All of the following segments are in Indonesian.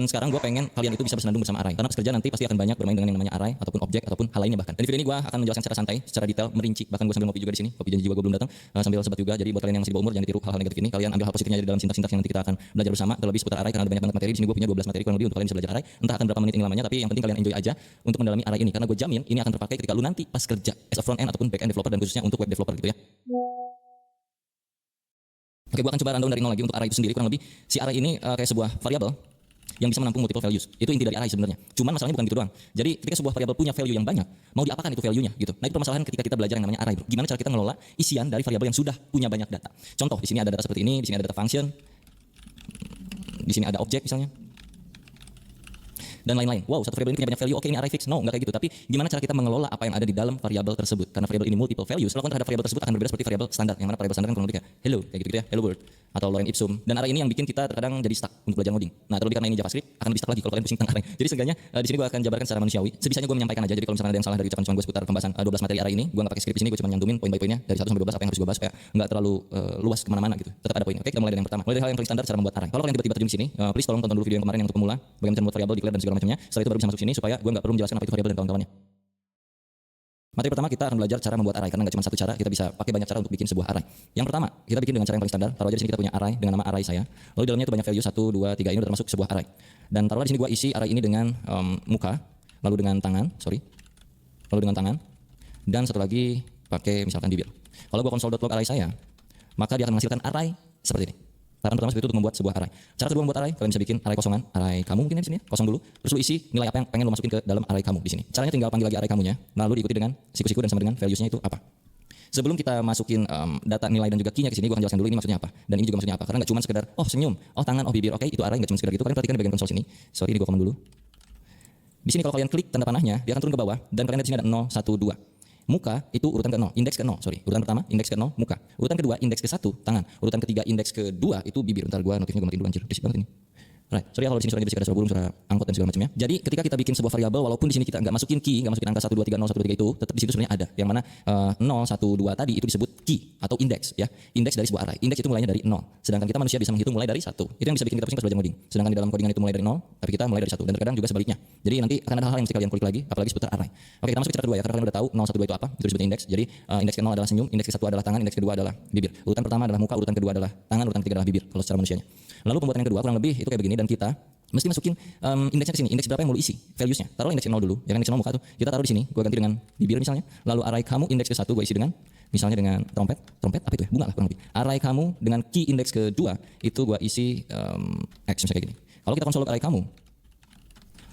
sekarang gue pengen kalian itu bisa bersenandung bersama array. Karena pas kerja nanti pasti akan banyak bermain dengan yang namanya array ataupun objek ataupun hal lainnya bahkan. Dan di video ini gue akan menjelaskan secara santai, secara detail, merinci. Bahkan gue sambil ngopi juga di sini. Kopi janji juga gue belum datang. Sambil sebat juga. Jadi buat kalian yang masih di bawah umur jangan ditiru hal-hal negatif ini. Kalian ambil hal positifnya dari dalam sintaks yang nanti kita akan belajar bersama. Terlebih seputar array karena ada banyak banget materi. Di sini gue punya 12 materi kurang lebih untuk kalian bisa belajar array. Entah akan berapa menit ini lamanya, tapi yang penting kalian enjoy aja untuk mendalami array ini. Karena gue jamin ini akan terpakai ketika lu nanti pas kerja as a front end ataupun back end developer dan khususnya untuk web developer gitu ya. Oke, gue akan coba rundown dari nol lagi untuk array itu sendiri. Kurang lebih si array ini kayak sebuah variabel yang bisa menampung multiple values. Itu inti dari array sebenarnya. Cuman masalahnya bukan gitu doang. Jadi ketika sebuah variabel punya value yang banyak, mau diapakan itu value-nya gitu. Nah, itu permasalahan ketika kita belajar yang namanya array, bro. Gimana cara kita ngelola isian dari variabel yang sudah punya banyak data. Contoh, di sini ada data seperti ini, di sini ada data function, di sini ada objek misalnya, dan lain-lain. Wow, satu variabel ini punya banyak value. Oke, ini array fix. No, enggak kayak gitu. Tapi gimana cara kita mengelola apa yang ada di dalam variabel tersebut? Karena variabel ini multiple values, lakukan terhadap variabel tersebut akan berbeda seperti variabel standar. Yang mana variabel standar kan kurang lebih kayak hello, kayak gitu ya, hello world atau lorem ipsum. Dan array ini yang bikin kita terkadang jadi stuck untuk belajar ngoding. Nah, terlebih karena ini JavaScript akan lebih stuck lagi kalau kalian pusing tentang array. Jadi seenggaknya di sini gue akan jabarkan secara manusiawi. Sebisanya gue menyampaikan aja. Jadi kalau misalnya ada yang salah dari ucapan gue seputar pembahasan 12 materi array ini, gue enggak pakai skrip di sini, gue cuma nyantumin poin by poinnya dari 1 sampai 12 apa yang harus gue bahas supaya enggak terlalu luas kemana-mana gitu. Tetap ada poinnya. Oke, kita mulai dari yang pertama. Mulai dari hal yang paling standar cara membuat array. Kalau kalian tiba-tiba terjun di sini, please tolong tonton dulu video yang kemarin yang untuk pemula, bagaimana cara membuat variabel, declare dan segala macamnya. Setelah itu baru bisa masuk sini supaya gue enggak perlu menjelaskan apa itu variabel dan kawan-kawannya. Materi pertama kita akan belajar cara membuat array karena nggak cuma satu cara, kita bisa pakai banyak cara untuk bikin sebuah array. Yang pertama, kita bikin dengan cara yang paling standar. Taruh aja di sini kita punya array dengan nama array saya. Lalu di dalamnya itu banyak value 1, 2, 3 ini udah termasuk sebuah array. Dan taruhlah di sini gua isi array ini dengan muka, lalu dengan tangan, lalu dengan tangan, dan satu lagi pakai misalkan bibir. Kalau gua console.log array saya, maka dia akan menghasilkan array seperti ini. Tahapan pertama seperti itu untuk membuat sebuah array. Cara kedua membuat array, kalian bisa bikin array kosongan, array kamu mungkin di sini ya, kosong dulu. Terus lu isi nilai apa yang pengen lu masukin ke dalam array kamu di sini. Caranya tinggal panggil lagi array kamunya, lalu diikuti dengan siku-siku dan sama dengan values-nya itu apa. Sebelum kita masukin data nilai dan juga key-nya ke sini, gua akan jelaskan dulu ini maksudnya apa dan ini juga maksudnya apa. Karena nggak cuma sekedar oh senyum, oh tangan, oh bibir, oke itu array nggak cuma sekedar gitu. Kalian perhatikan di bagian konsol sini. Sorry, ini gua komen dulu. Di sini kalau kalian klik tanda panahnya, dia akan turun ke bawah dan kalian lihat di sini ada 0, 1, 2. Muka itu urutan ke 0, indeks ke 0, sorry. Urutan pertama indeks ke 0, muka. Urutan kedua indeks ke 1, tangan. Urutan ketiga indeks ke 2 itu bibir. Ntar gua notifnya gua matiin dulu anjir. Berisik banget ini. Right. Sorry kalau di sini suaranya berisik, ada suara burung, suara angkot dan segala macamnya. Jadi ketika kita bikin sebuah variabel walaupun di sini kita enggak masukin key, enggak masukin angka 1 2 3 0 1 2 3 itu, tetap di situ sebenarnya ada. Yang mana 0 1 2 tadi itu disebut key atau indeks ya. Indeks dari sebuah array. Indeks itu mulainya dari 0. Sedangkan kita manusia bisa menghitung mulai dari 1. Itu yang bisa bikin kita pusing pas belajar ngoding. Sedangkan di dalam codingan itu mulai dari 0, tapi kita mulai dari 1 dan terkadang juga sebaliknya. Jadi nanti akan ada hal-hal yang mesti kalian kulik lagi, apalagi seputar array. Oke, kita masuk ke cara kedua ya, karena kalian udah tahu 0 1 2 itu apa. Itu disebut indeks. Jadi indeks ke 0 adalah senyum, indeks ke 1 adalah tangan, indeks kedua adalah bibir. Urutan pertama adalah muka, urutan kedua adalah tangan, urutan ketiga adalah bibir kalau secara manusianya. Lalu pembuatan yang kedua kurang lebih itu kayak begini dan kita mesti masukin indeksnya ke sini. Indeks berapa yang mau lu isi? Values-nya. Taruh indeks 0 dulu. Ya kan indeks 0 muka tuh. Kita taruh di sini. Gua ganti dengan bibir misalnya. Lalu array kamu indeks ke 1 gua isi dengan misalnya dengan trompet. Trompet apa itu ya? Bunga lah kurang lebih. Array kamu dengan key indeks ke 2 itu gua isi X misalnya kayak gini. Kalau kita console array kamu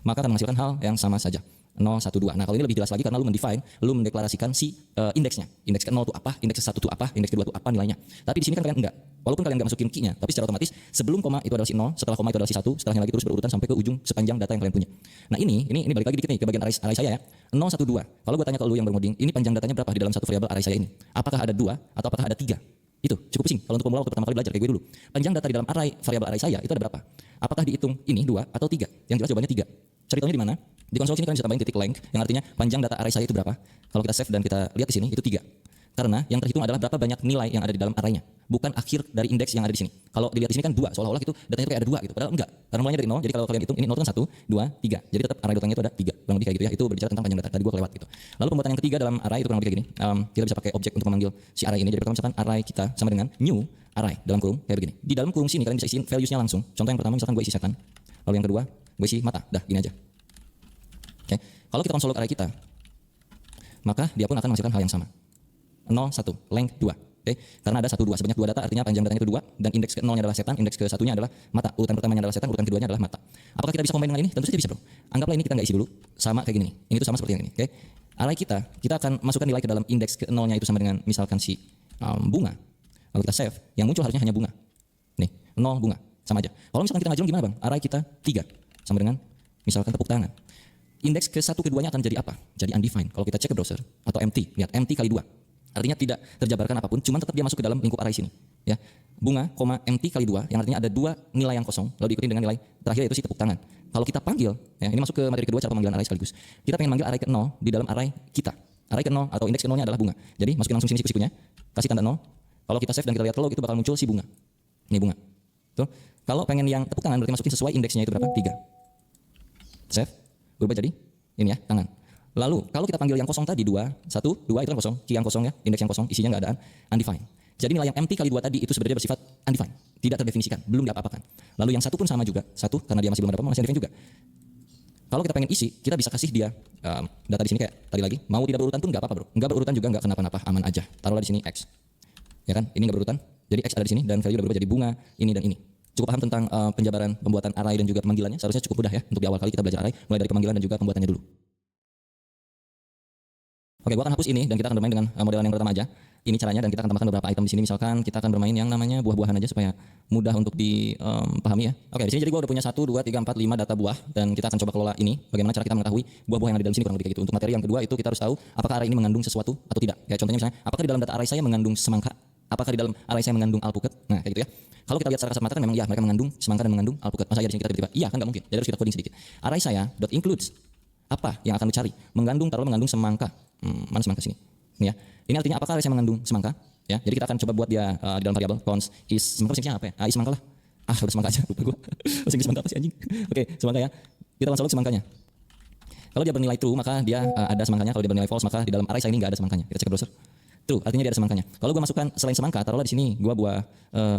maka akan menghasilkan hal yang sama saja. 0, 1, 2. Nah kalau ini lebih jelas lagi karena lu mendefine, lu mendeklarasikan si indeksnya. Indeks ke 0 itu apa, indeks ke 1 itu apa, indeks ke 2 itu apa nilainya. Tapi di sini kan kalian enggak. Walaupun kalian enggak masukin key-nya, tapi secara otomatis sebelum koma itu adalah si 0, setelah koma itu adalah si 1, setelahnya lagi terus berurutan sampai ke ujung sepanjang data yang kalian punya. Nah ini balik lagi dikit nih ke bagian array saya ya. 0, 1, 2. Kalau gue tanya ke lu yang berngoding, ini panjang datanya berapa di dalam satu variabel array saya ini? Apakah ada 2 atau apakah ada 3? Itu cukup pusing kalau untuk pemula waktu pertama kali belajar kayak gue dulu. Panjang data di dalam variabel array saya itu ada berapa? Apakah dihitung ini 2 atau 3? Yang jelas jawabannya 3. Ceritanya di mana? Di konsol sini kalian bisa tambahin titik length yang artinya panjang data array saya itu berapa. Kalau kita save dan kita lihat di sini itu 3. Karena yang terhitung adalah berapa banyak nilai yang ada di dalam arraynya, bukan akhir dari indeks yang ada di sini. Kalau dilihat di sini kan 2, seolah-olah itu datanya itu kayak ada 2 gitu. Padahal enggak. Karena mulainya dari 0. Jadi kalau kalian hitung ini 0 itu kan 1, 2, 3. Jadi tetap array datanya itu ada 3. Kurang lebih kayak gitu ya. Itu berbicara tentang panjang data. Tadi gua kelewat gitu. Lalu pembuatan yang ketiga dalam array itu kurang lebih kayak gini. Kita bisa pakai objek untuk memanggil si array ini. Jadi pertama misalkan array kita sama dengan new array dalam kurung kayak begini. Di dalam kurung sini kalian bisa isiin values-nya langsung. Contoh yang pertama misalkan gue isi setan. Lalu yang kedua gue isi mata. Dah gini aja. Oke. Kalau kita console array kita, maka dia pun akan menghasilkan hal yang sama. 0, 1, length 2. Oke. Karena ada 1, 2. Sebanyak 2 data artinya panjang datanya itu 2 dan indeks ke 0-nya adalah setan, indeks ke 1-nya adalah mata. Urutan pertamanya adalah setan, urutan keduanya adalah mata. Apakah kita bisa combine dengan ini? Tentu saja bisa, Bro. Anggaplah ini kita nggak isi dulu sama kayak gini. Ini tuh sama seperti yang ini, oke. Array kita akan masukkan nilai ke dalam indeks ke 0-nya itu sama dengan misalkan si bunga. Lalu kita save, yang muncul harusnya hanya bunga. Nih, 0 bunga. Sama aja. Kalau misalkan kita ngajuin gimana, Bang? Array kita 3 sama dengan misalkan tepuk tangan. Indeks ke 1 keduanya akan jadi apa? Jadi undefined. Kalau kita cek ke browser atau empty, lihat empty kali 2. Artinya tidak terjabarkan apapun, cuman tetap dia masuk ke dalam lingkup array sini. Ya. Bunga, empty kali 2, yang artinya ada 2 nilai yang kosong, lalu diikuti dengan nilai terakhir yaitu si tepuk tangan. Kalau kita panggil, ya, ini masuk ke materi kedua cara pemanggilan array sekaligus. Kita pengen manggil array ke 0 di dalam array kita. Array ke 0 atau indeks ke 0-nya adalah bunga. Jadi masukin langsung sini siku-sikunya, kasih tanda 0. Kalau kita save dan kita lihat log itu bakal muncul si bunga. Ini bunga. Tuh. Kalau pengen yang tepuk tangan berarti masukin sesuai indeksnya itu berapa? 3. save, berubah jadi ini ya, tangan. Lalu kalau kita panggil yang kosong tadi 2, 1, 2 itu kan kosong, key yang kosong ya, indeks yang kosong, isinya nggak ada, undefined. Jadi nilai yang empty kali 2 tadi itu sebenarnya bersifat undefined, tidak terdefinisikan, belum diapa-apakan. Lalu yang 1 pun sama juga, 1 karena dia masih belum ada apa-apa, masih undefined juga. Kalau kita pengen isi, kita bisa kasih dia data di sini kayak tadi lagi, mau tidak berurutan pun nggak apa-apa bro, nggak berurutan juga nggak kenapa-napa, aman aja. Taruhlah di sini X, ya kan? Ini nggak berurutan, jadi X ada di sini dan value udah berubah jadi bunga ini dan ini. Cukup paham tentang penjabaran pembuatan array dan juga pemanggilannya, seharusnya cukup mudah ya untuk di awal kali kita belajar array, mulai dari pemanggilan dan juga pembuatannya dulu. Oke, gua akan hapus ini dan kita akan bermain dengan modelan yang pertama aja. Ini caranya dan kita akan tambahkan beberapa item di sini. Misalkan kita akan bermain yang namanya buah-buahan aja supaya mudah untuk dipahami ya. Oke, di sini jadi gua udah punya 1, 2, 3, 4, 5 data buah dan kita akan coba kelola ini. Bagaimana cara kita mengetahui buah-buah yang ada di dalam sini kurang lebih kayak gitu. Untuk materi yang kedua itu kita harus tahu apakah array ini mengandung sesuatu atau tidak. Kayak contohnya misalnya, apakah di dalam data array saya mengandung semangka? Apakah di dalam array saya mengandung alpukat? Nah, kayak gitu ya. Kalau kita lihat secara kasat mata kan memang ya mereka mengandung semangka dan mengandung alpukat. Masa ya di sini kita tiba-tiba iya kan nggak mungkin. Jadi harus kita coding sedikit. Array saya .includes apa yang akan dicari? Mengandung semangka. Mana semangka sini? Ini ya. Ini artinya apakah array saya mengandung semangka? Ya. Jadi kita akan coba buat dia di dalam variabel const is semangka singkatnya apa ya? Is semangka lah. Udah semangka aja lupa gua. Masih semangka apa sih anjing? Oke, semangka ya. Kita langsung semangkanya. Kalau dia bernilai true maka dia ada semangkanya. Kalau dia bernilai false maka di dalam array saya ini enggak ada semangkanya. Kita cek browser. True, artinya dia ada semangkanya. Kalau gua masukkan selain semangka, taruhlah di sini gua buah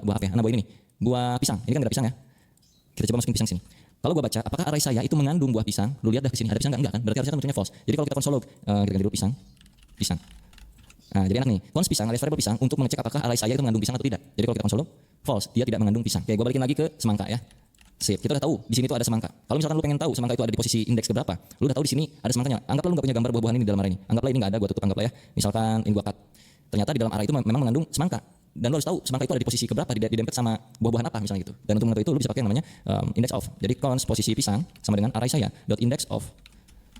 apa ya? Nah, buah ini nih. Buah pisang. Ini kan enggak ada pisang ya. Kita coba masukin pisang sini. Kalau gua baca apakah array saya itu mengandung buah pisang? Lu lihat dah ke sini ada pisang enggak kan? Berarti harusnya kan bentuknya false. Jadi kalau kita console log kita ganti dulu pisang. Nah, jadi enak nih. Const pisang alias variable pisang untuk mengecek apakah array saya itu mengandung pisang atau tidak. Jadi kalau kita console log false, dia tidak mengandung pisang. Oke, gua balikin lagi ke semangka ya. Sip, kita udah tahu di sini tuh ada semangka. Kalau misalkan lu pengen tahu semangka itu ada di posisi indeks keberapa, lu udah tahu di sini ada semangkanya. Anggaplah lu enggak punya gambar buah-buahan ini di dalam array ini. Anggaplah ini enggak ada, gua tutup anggaplah ya. Misalkan ini gua cut. Ternyata di dalam array itu memang mengandung semangka. Dan lu harus tahu semangka itu ada di posisi keberapa, didempet sama buah-buahan apa misalnya gitu. Dan untuk mengetahui itu lu bisa pakai yang namanya index of. Jadi const posisi pisang sama dengan array saya dot index of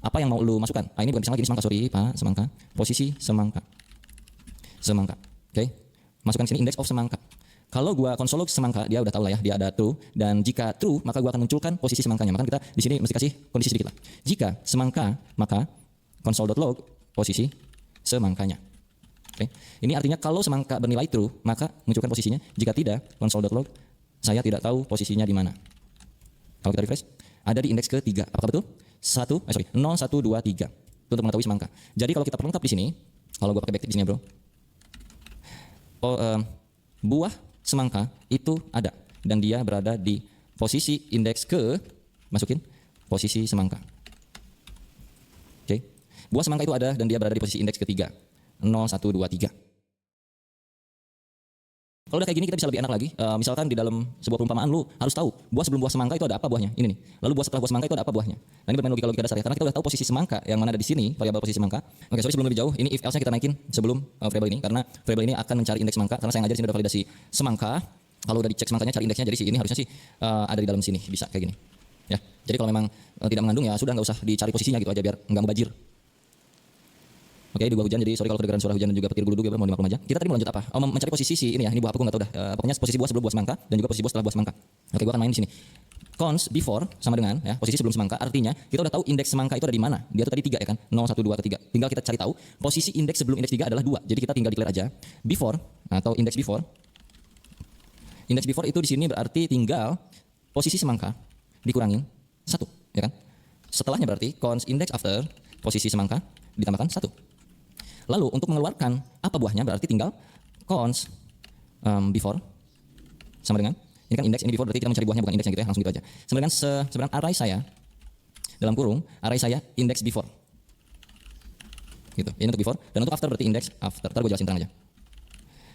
apa yang mau lu masukkan. Ini bukan pisang lagi, ini semangka, sorry Pak, semangka. Posisi semangka. Oke. Masukkan sini index of semangka. Kalau gua console log semangka, dia udah tahu lah ya, dia ada true dan jika true maka gua akan munculkan posisi semangkanya. Maka kita di sini mesti kasih kondisi sedikit lah. Jika semangka, maka console.log posisi semangkanya. Oke. Ini artinya kalau semangka bernilai true, maka munculkan posisinya. Jika tidak, console.log saya tidak tahu posisinya di mana. Kalau kita refresh, ada di indeks ke-3. Apakah betul? 0, 1, 2, 3. Itu untuk mengetahui semangka. Jadi kalau kita perlengkap di sini, kalau gua pakai backtick di sini ya, bro. Buah semangka itu ada dan dia berada di posisi indeks ke masukin posisi semangka. Oke. Buah semangka itu ada dan dia berada di posisi indeks ketiga 0, 1, 2, 3. Kalau udah kayak gini kita bisa lebih enak lagi. Misalkan di dalam sebuah perumpamaan lu harus tahu buah sebelum buah semangka itu ada apa buahnya. Ini nih. Lalu buah setelah buah semangka itu ada apa buahnya. Nah, ini bermain logika dasar ya. Karena kita udah tahu posisi semangka yang mana ada di sini, variabel posisi semangka. Oke, sorry sebelum lebih jauh, ini if else-nya kita naikin sebelum variabel ini karena variabel ini akan mencari indeks semangka karena saya ngajar di sini udah validasi semangka. Kalau udah dicek semangkanya cari indeksnya jadi ini harusnya sih ada di dalam sini bisa kayak gini. Ya. Jadi kalau memang tidak mengandung ya sudah nggak usah dicari posisinya gitu aja biar nggak mubazir. Oke, di buah hujan, jadi sorry kalau kedengaran suara hujan dan juga petir bulu-bulu, mohon dimaklum aja. Kita tadi mau lanjut apa? Mencari posisi si ini ya, ini buah apa gue nggak tahu dah. Pokoknya posisi buah sebelum buah semangka dan juga posisi buah setelah buah semangka. Oke, gue akan main di sini. Const before sama dengan ya posisi sebelum semangka, artinya kita udah tahu indeks semangka itu ada di mana. Dia tuh tadi 3 ya kan, 0, 1, 2, ke 3. Tinggal kita cari tahu posisi indeks sebelum indeks 3 adalah 2. Jadi kita tinggal declare aja before atau indeks before. Indeks before itu di sini berarti tinggal posisi semangka dikurangin 1, ya kan? Setelahnya berarti const index after posisi semangka ditambahkan 1. Lalu untuk mengeluarkan apa buahnya berarti tinggal const before sama dengan ini kan indeks, ini before berarti kita mencari buahnya bukan indeksnya gitu ya, langsung gitu aja. Sama dengan sebenarnya array saya dalam kurung array saya index before. Gitu. Ini untuk before dan untuk after berarti index after. Ntar gue jelasin terang aja.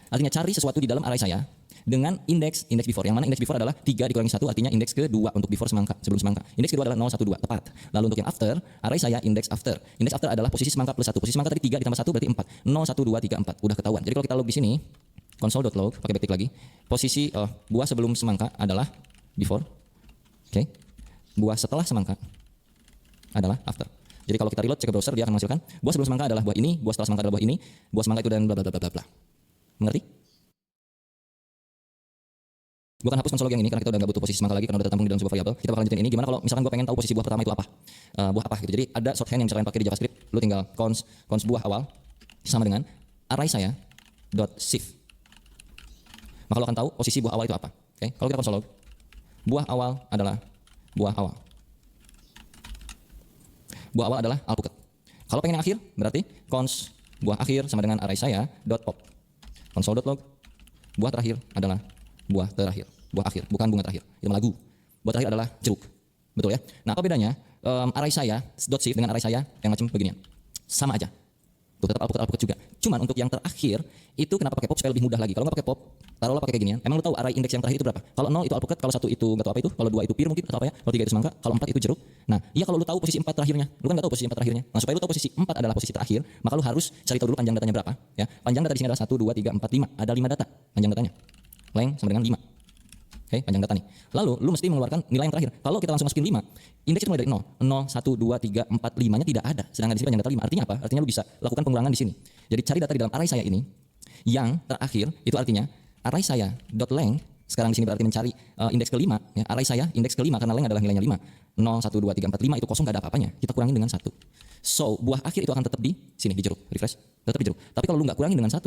Artinya cari sesuatu di dalam array saya dengan indeks before. Yang mana indeks before adalah 3 dikurangi 1 artinya indeks ke-2 untuk before semangka, sebelum semangka. Indeks kedua adalah 0, 1, 2, tepat. Lalu untuk yang after, array saya indeks after. Indeks after adalah posisi semangka plus 1. Posisi semangka tadi 3 ditambah 1 berarti 4. 0, 1, 2, 3, 4. Udah ketahuan. Jadi kalau kita log di sini, console.log pakai backtick lagi. Posisi buah sebelum semangka adalah before. Oke. Buah setelah semangka adalah after. Jadi kalau kita reload cek ke browser dia akan menghasilkan buah sebelum semangka adalah buah ini, buah setelah semangka adalah buah ini, buah semangka itu dan bla bla bla bla bla. Mengerti? Gue akan hapus console log yang ini karena kita udah nggak butuh posisi semangka lagi karena udah tertampung di dalam sebuah variabel. Kita bakal lanjutin ini gimana kalau misalkan gue pengen tahu posisi buah pertama itu apa, buah apa gitu. Jadi ada shorthand yang bisa kalian pakai di JavaScript. Lu tinggal const buah awal sama dengan array saya dot shift. Maka lo akan tahu posisi buah awal itu apa. Oke, kalau kita console log, buah awal adalah buah awal. Buah awal adalah alpukat. Kalau pengen yang akhir, berarti cons buah akhir sama dengan array saya dot pop. Console.log buah terakhir adalah buah terakhir, buah akhir, bukan bunga terakhir. Itu lagu. Buah terakhir adalah jeruk. Betul ya? Nah, apa bedanya array saya dot shift dengan array saya yang macam beginian? Sama aja. Tuh, tetap alpukat juga. Cuman untuk yang terakhir itu kenapa pakai pop supaya lebih mudah lagi. Kalau nggak pakai pop, taruhlah pakai kayak ginian. Emang lu tahu array indeks yang terakhir itu berapa? Kalau 0 itu alpukat, kalau 1 itu nggak tahu apa itu, kalau 2 itu pir mungkin atau apa ya, kalau 3 itu semangka, kalau 4 itu jeruk. Nah, iya kalau lu tahu posisi 4 terakhirnya, lu kan nggak tahu posisi 4 terakhirnya. Nah, supaya lu tahu posisi 4 adalah posisi terakhir, maka lu harus cari tahu dulu panjang datanya berapa, ya. Panjang data di sini adalah 1 2 3 4 5. Ada 5 data panjang datanya. Length sama dengan 5. Oke, panjang data nih. Lalu lu mesti mengeluarkan nilai yang terakhir. Kalau kita langsung masukin 5, indeks itu mulai dari 0. 0, 1, 2, 3, 4, 5-nya tidak ada. Sedangkan di sini panjang data 5. Artinya apa? Artinya lu bisa lakukan pengulangan di sini. Jadi cari data di dalam array saya ini yang terakhir, itu artinya array saya dot length sekarang di sini berarti mencari indeks ke-5 ya. Array saya indeks ke-5 karena length adalah nilainya 5. 0, 1, 2, 3, 4, 5 itu kosong enggak ada apa-apanya. Kita kurangin dengan 1. So, buah akhir itu akan tetap di sini di jeruk. Refresh. Tetap di jeruk. Tapi kalau lu enggak kurangin dengan 1,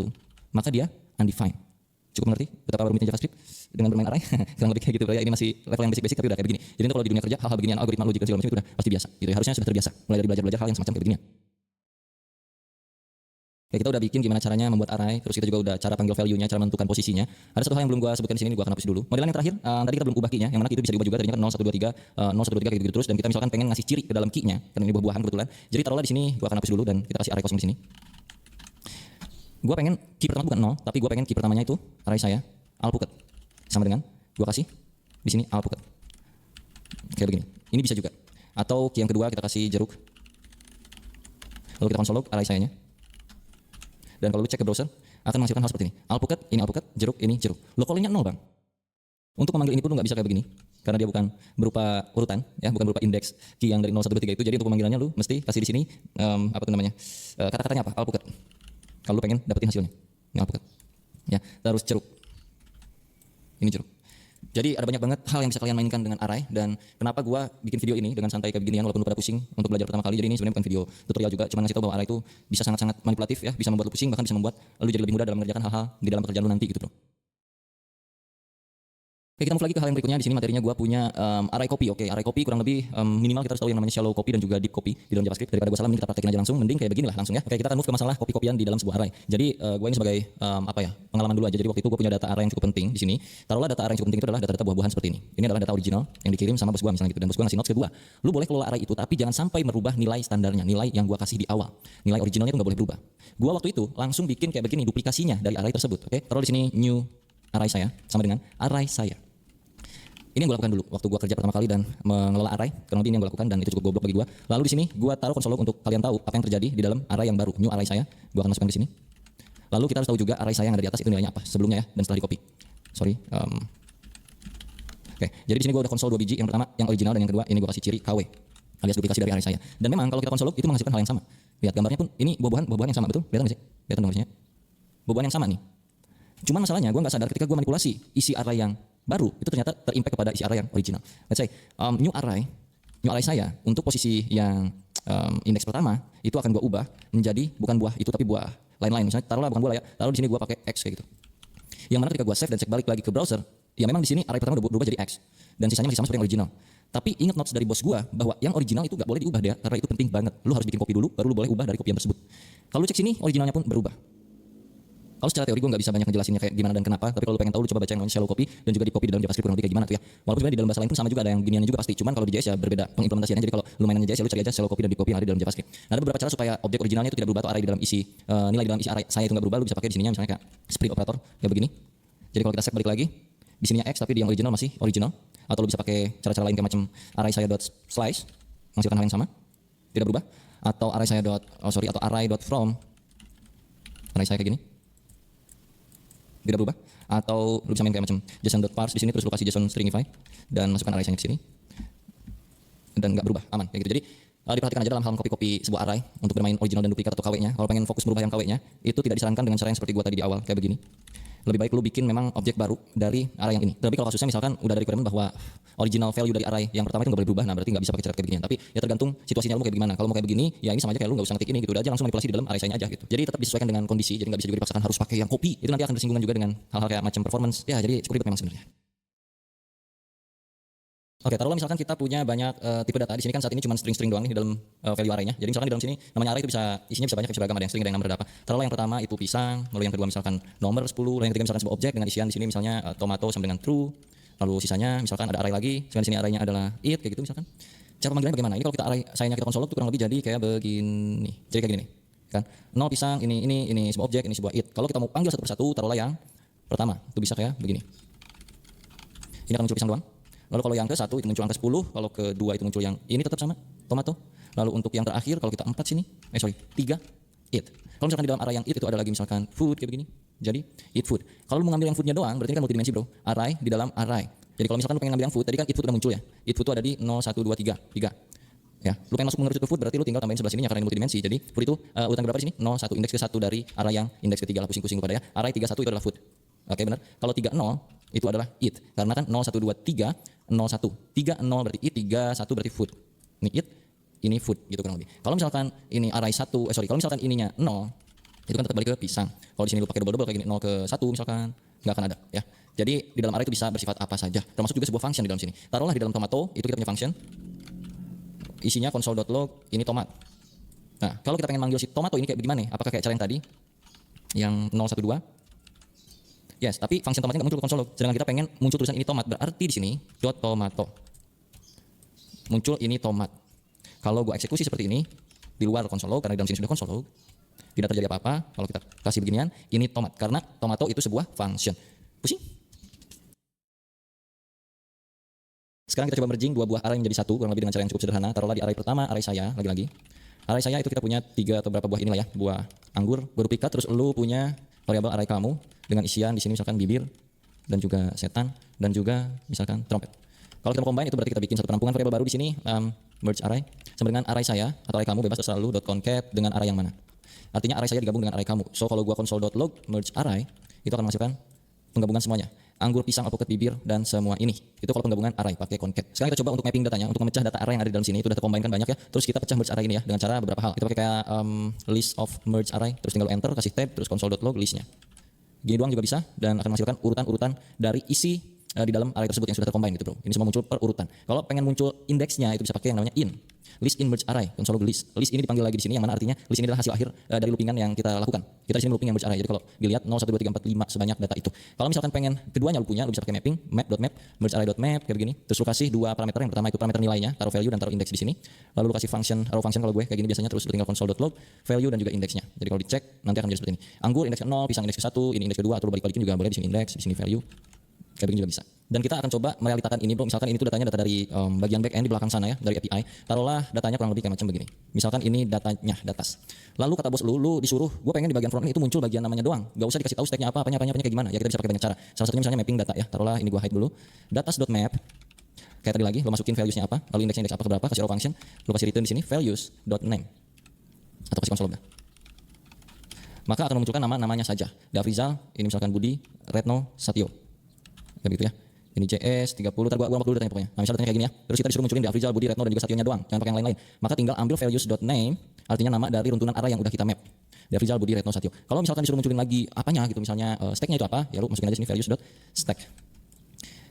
maka dia undefined. Cukup mengerti betapa rumitnya JavaScript dengan bermain array? Kurang lebih kayak gitu ya. Ini masih level yang basic-basic tapi udah kayak begini. Jadi kalau di dunia kerja hal-hal beginian, algoritma logik dan segala macam itu udah pasti biasa gitu ya. Harusnya sudah terbiasa mulai dari belajar hal yang semacam kayak beginian. Ya, kita udah bikin gimana caranya membuat array, terus kita juga udah cara panggil value-nya, cara menentukan posisinya. Ada satu hal yang belum gua sebutkan di sini, gua akan hapus dulu. Modelan yang terakhir, tadi kita belum ubah key-nya, yang mana key itu bisa diubah juga, tadinya kan 0 1 2 3 0 1 2 3 kayak gitu terus, dan kita misalkan pengen ngasih ciri ke dalam key-nya, karena ini buah-buahan kebetulan. Jadi taruhlah di sini, gua akan hapus dulu dan kita kasih array kosong di sini. Gua pengen key pertama bukan 0, tapi gua pengen key pertamanya itu array saya alpukat. Sama dengan gua kasih di sini alpukat. Kayak begini. Ini bisa juga. Atau key yang kedua kita kasih jeruk. Lalu kita console log array sayanya. Dan kalau lu cek ke browser akan menghasilkan hal seperti ini. Alpukat, jeruk, ini jeruk. Lo callingnya 0 bang. Untuk memanggil input lu nggak bisa kayak begini. Karena dia bukan berupa urutan, ya, bukan berupa indeks key yang dari 0 1 2 3 itu. Jadi untuk pemanggilannya lu mesti kasih di sini apa tuh namanya? Kata-katanya apa? Alpukat. Kalau lu pengen dapetin hasilnya. Ini alpukat. Ya, terus jeruk. Ini jeruk. Jadi ada banyak banget hal yang bisa kalian mainkan dengan array, dan kenapa gua bikin video ini dengan santai kayak beginian walaupun lu pada pusing untuk belajar pertama kali. Jadi ini sebenarnya bukan video tutorial juga, cuma ngasih tahu bahwa array itu bisa sangat-sangat manipulatif ya, bisa membuat lu pusing, bahkan bisa membuat lu jadi lebih mudah dalam mengerjakan hal-hal di dalam pekerjaan lu nanti gitu, bro. Oke, kita move lagi ke hal yang berikutnya. Di sini materinya gua punya array copy. Oke, array copy kurang lebih minimal kita harus tahu yang namanya shallow copy dan juga deep copy di dalam JavaScript. Daripada gua salah, mending kita praktekin aja langsung, mending kayak beginilah langsung ya. Oke, kita akan move ke masalah copy-copyan di dalam sebuah array. Jadi gua ini sebagai pengalaman dulu aja. Jadi waktu itu gua punya data array yang cukup penting di sini. Taruhlah data array yang cukup penting itu adalah data-data buah-buahan seperti ini. Ini adalah data original yang dikirim sama bos gua misalnya gitu, dan bos gua ngasih notes ke gua. Lu boleh kelola array itu tapi jangan sampai merubah nilai standarnya, nilai yang gua kasih di awal. Nilai originalnya itu enggak boleh berubah. Gua waktu itu langsung bikin kayak begini duplikasinya dari array tersebut. Oke, taruh di sini new array saya sama dengan array saya. Ini yang gue lakukan dulu waktu gue kerja pertama kali dan mengelola array. Kurang lebih ini yang gue lakukan dan itu cukup goblok bagi gue. Lalu di sini gue taruh console log untuk kalian tahu apa yang terjadi di dalam array yang baru, new array saya. Gue akan masukkan di sini. Lalu kita harus tahu juga array saya yang ada di atas itu nilainya apa sebelumnya ya, dan setelah di copy. Sorry. Oke, jadi di sini gue udah console 2 biji. Yang pertama yang original dan yang kedua ini gue kasih ciri KW alias duplikasi dari array saya. Dan memang kalau kita console log itu menghasilkan hal yang sama. Lihat gambarnya pun ini buah-buahan yang sama, betul? Kelihatan nggak sih? Kelihatan gambarnya? Buah-buahan yang sama nih. Cuman masalahnya gue nggak sadar ketika gue manipulasi isi array yang baru itu ternyata terimpact kepada isi array yang original. Let's say new array saya untuk posisi yang indeks pertama itu akan gue ubah menjadi bukan buah itu tapi buah lain-lain. Misalnya taruhlah bukan buah ya, taruh di sini gue pakai x kayak gitu. Yang mana ketika gue save dan cek balik lagi ke browser, ya memang di sini array pertama udah berubah jadi x dan sisanya masih sama seperti yang original. Tapi ingat notes dari bos gue bahwa yang original itu gak boleh diubah dia, karena itu penting banget. Lu harus bikin copy dulu, baru lu boleh ubah dari copy yang tersebut. Kalau lu cek sini originalnya pun berubah. Kalau secara teori gue nggak bisa banyak ngejelasinnya kayak gimana dan kenapa, tapi kalau lu pengen tahu lu coba baca yang namanya shallow copy dan juga di copy di dalam JavaScript kurang lebih kayak gimana tuh ya. Walaupun sebenarnya di dalam bahasa lain pun sama juga, ada yang beginiannya juga pasti. Cuman kalau di JS ya berbeda pengimplementasiannya. Jadi kalau lu mainannya JS ya lu cari aja shallow copy dan deep copy yang ada di dalam JavaScript. Nah, ada beberapa cara supaya objek originalnya itu tidak berubah atau array di dalam isi nilai di dalam isi array saya itu nggak berubah. Lu bisa pakai di sininya misalnya kayak split operator kayak begini. Jadi kalau kita set balik lagi di sininya x tapi di yang original masih original, atau lu bisa pakai cara-cara lain kayak macam array saya dot slice menghasilkan hal yang sama tidak berubah, atau array saya atau array dot from array saya kayak gini tidak berubah, atau lu bisa main kayak macam json.parse di sini terus lu kasih json stringify dan masukkan array saya ke sini dan nggak berubah, aman kayak gitu. Jadi diperhatikan aja dalam hal copy sebuah array untuk bermain original dan duplikat atau KW-nya. Kalau pengen fokus berubah yang KW-nya itu tidak disarankan dengan cara yang seperti gua tadi di awal kayak begini. Lebih baik lu bikin memang objek baru dari array yang ini. Tapi kalau kasusnya misalkan udah dari requirement bahwa original value dari array yang pertama itu nggak boleh berubah, nah berarti nggak bisa pakai cara kayak begini. Tapi ya tergantung situasinya lu mau kayak gimana. Kalau mau kayak begini, ya ini sama aja kayak lu nggak usah ngetik ini gitu, udah aja langsung manipulasi di dalam array saya aja gitu. Jadi tetap disesuaikan dengan kondisi, jadi nggak bisa juga dipaksakan harus pakai yang copy. Itu nanti akan bersinggungan juga dengan hal-hal kayak macam performance. Ya jadi cukup ribet memang sebenarnya. Oke, taruhlah misalkan kita punya banyak tipe data. Di sini kan saat ini cuma string-string doang nih di dalam value array-nya. Jadi misalkan di dalam sini namanya array itu isinya bisa banyak, bisa beragam, ada yang string, ada yang number, ada apa. Taruhlah yang pertama itu pisang, lalu yang kedua misalkan nomor 10, lalu yang ketiga misalkan sebuah objek dengan isian di sini misalnya tomato sama dengan true. Lalu sisanya misalkan ada array lagi, sekarang di sini array-nya adalah it kayak gitu misalkan. Cara pemanggilannya bagaimana? Ini kalau kita array sayanya kita konsol log itu kurang lebih jadi kayak begini. Jadi kayak gini nih. Kan? 0 pisang, ini sebuah objek, ini sebuah it. Kalau kita mau panggil satu persatu, taruhlah yang pertama, itu bisa kayak begini. Ini akan muncul pisang doang. Lalu kalau yang ke 1 itu muncul angka 10, kalau ke 2 itu muncul yang ini tetap sama, tomato. Lalu untuk yang terakhir kalau kita 4 sini, 3, it. Kalau misalkan di dalam array yang it itu ada lagi misalkan food kayak begini. Jadi it food. Kalau lu mengambil yang foodnya doang, berarti kan multidimensi bro. Array di dalam array. Jadi kalau misalkan lu pengen ngambil yang food, tadi kan it food udah muncul ya. It food itu ada di 0, 1, 2, 3. Ya, lu pengen masuk mengerucut ke food berarti lu tinggal tambahin sebelah sininya karena ini multidimensi. Jadi food itu urutan berapa di sini? 0, 1, indeks ke 1 dari array yang indeks ke 3 lah, pusing-pusing kepada ya. Array 3, 1 itu adalah food. Oke, benar. Kalau 3, 0 itu adalah it. Karena kan 0, 1, 2, 3, 0, 1. 3, 0 berarti it, 3, 1 berarti food. Ini it, ini food gitu kurang lebih. Kalau misalkan ini array 1, kalau misalkan ininya 0, itu kan tetap balik ke pisang. Kalau di sini lu pakai double kayak gini 0 ke 1 misalkan, nggak akan ada ya. Jadi di dalam array itu bisa bersifat apa saja. Termasuk juga sebuah function di dalam sini. Taruhlah di dalam tomato itu kita punya function. Isinya console.log ini tomat. Nah, kalau kita pengen manggil si tomato ini kayak bagaimana? Apakah kayak cara yang tadi? Yang 012? Yes, tapi function tomatnya nggak muncul ke console log. Sedangkan kita pengen muncul tulisan ini tomat, berarti di sini dot tomato. Muncul ini tomat. Kalau gue eksekusi seperti ini di luar console log, karena di dalam sini sudah console log, tidak terjadi apa-apa. Kalau kita kasih beginian, ini tomat karena tomato itu sebuah function. Pusing? Sekarang kita coba merging dua buah array menjadi satu, kurang lebih dengan cara yang cukup sederhana. Taruhlah di array pertama, array saya, lagi-lagi. Array saya itu kita punya 3 atau berapa buah inilah ya, buah anggur, berduplikat, terus lu punya variabel array kamu dengan isian di sini misalkan bibir dan juga setan dan juga misalkan trompet. Kalau kita mau combine itu berarti kita bikin satu penampungan variabel baru di sini, merge array sama dengan array saya atau array kamu bebas terserah lu .concat dengan array yang mana. Artinya array saya digabung dengan array kamu. So kalau gua console.log merge array itu akan menghasilkan penggabungan semuanya. Anggur, pisang, alpukat, bibir dan semua ini. Itu kalau penggabungan array pakai concat. Sekarang kita coba untuk mapping datanya, untuk memecah data array yang ada di dalam sini. Itu udah tercombine kan banyak ya. Terus kita pecah merge array ini ya dengan cara beberapa hal. Kita pakai kayak list of merge array, terus tinggal enter, kasih tab, terus console.log listnya. Gini doang juga bisa dan akan menghasilkan urutan-urutan dari isi di dalam array tersebut yang sudah tercombine gitu bro. Ini semua muncul per urutan. Kalau pengen muncul indeksnya itu bisa pakai yang namanya in. List in merge array, console log list. List ini dipanggil lagi di sini yang mana artinya list ini adalah hasil akhir dari loopingan yang kita lakukan. Kita di sini looping yang merge array. Jadi kalau dilihat 0 1 2 3 4 5 sebanyak data itu. Kalau misalkan pengen keduanya lu punya, lu bisa pakai mapping map.map merge array.map kayak begini. Terus lu kasih dua parameter, yang pertama itu parameter nilainya, taruh value dan taruh indeks di sini. Lalu lu kasih function, arrow function kalau gue kayak gini biasanya, terus lu tinggal console.log value dan juga indeksnya. Jadi kalau dicek nanti akan menjadi seperti ini. Anggur indeks ke 0, pisang indeks ke 1, ini indeks ke 2, atau lu balik-balikin juga boleh di sini indeks, di sini value. Kayak begini juga bisa. Dan kita akan coba merealitakan ini bro. Misalkan ini tuh datanya data dari bagian backend di belakang sana ya, dari API. Taruhlah datanya kurang lebih kayak macam begini. Misalkan ini datanya, datas. Lalu kata bos lu disuruh, gue pengen di bagian front itu muncul bagian namanya doang. Gak usah dikasih tahu stacknya apa, apanya kayak gimana. Ya kita bisa pakai banyak cara. Salah satunya misalnya mapping data ya. Taruhlah ini gue hide dulu. Datas.map. Kayak tadi lagi, lo masukin valuesnya apa, lalu indeksnya indeks apa ke berapa, kasih arrow function, lo kasih return di sini values.name atau kasih console log. Maka akan memunculkan namanya saja. Dafrizal, ini misalkan Budi, Retno, Satyo. Kayak begitu ya. Ini JS 30, ntar gua dulu datanya pokoknya. Nah misalnya datanya kayak gini ya. Terus kita disuruh munculin Dafrizal, Budi, Retno dan juga Satyonya doang. Jangan pakai yang lain-lain. Maka tinggal ambil values.name, artinya nama dari runtunan array yang udah kita map. Dafrizal, Budi, Retno, Satyo. Kalau misalkan disuruh munculin lagi apanya gitu, misalnya stacknya itu apa, ya lu masukin aja sini values.stack.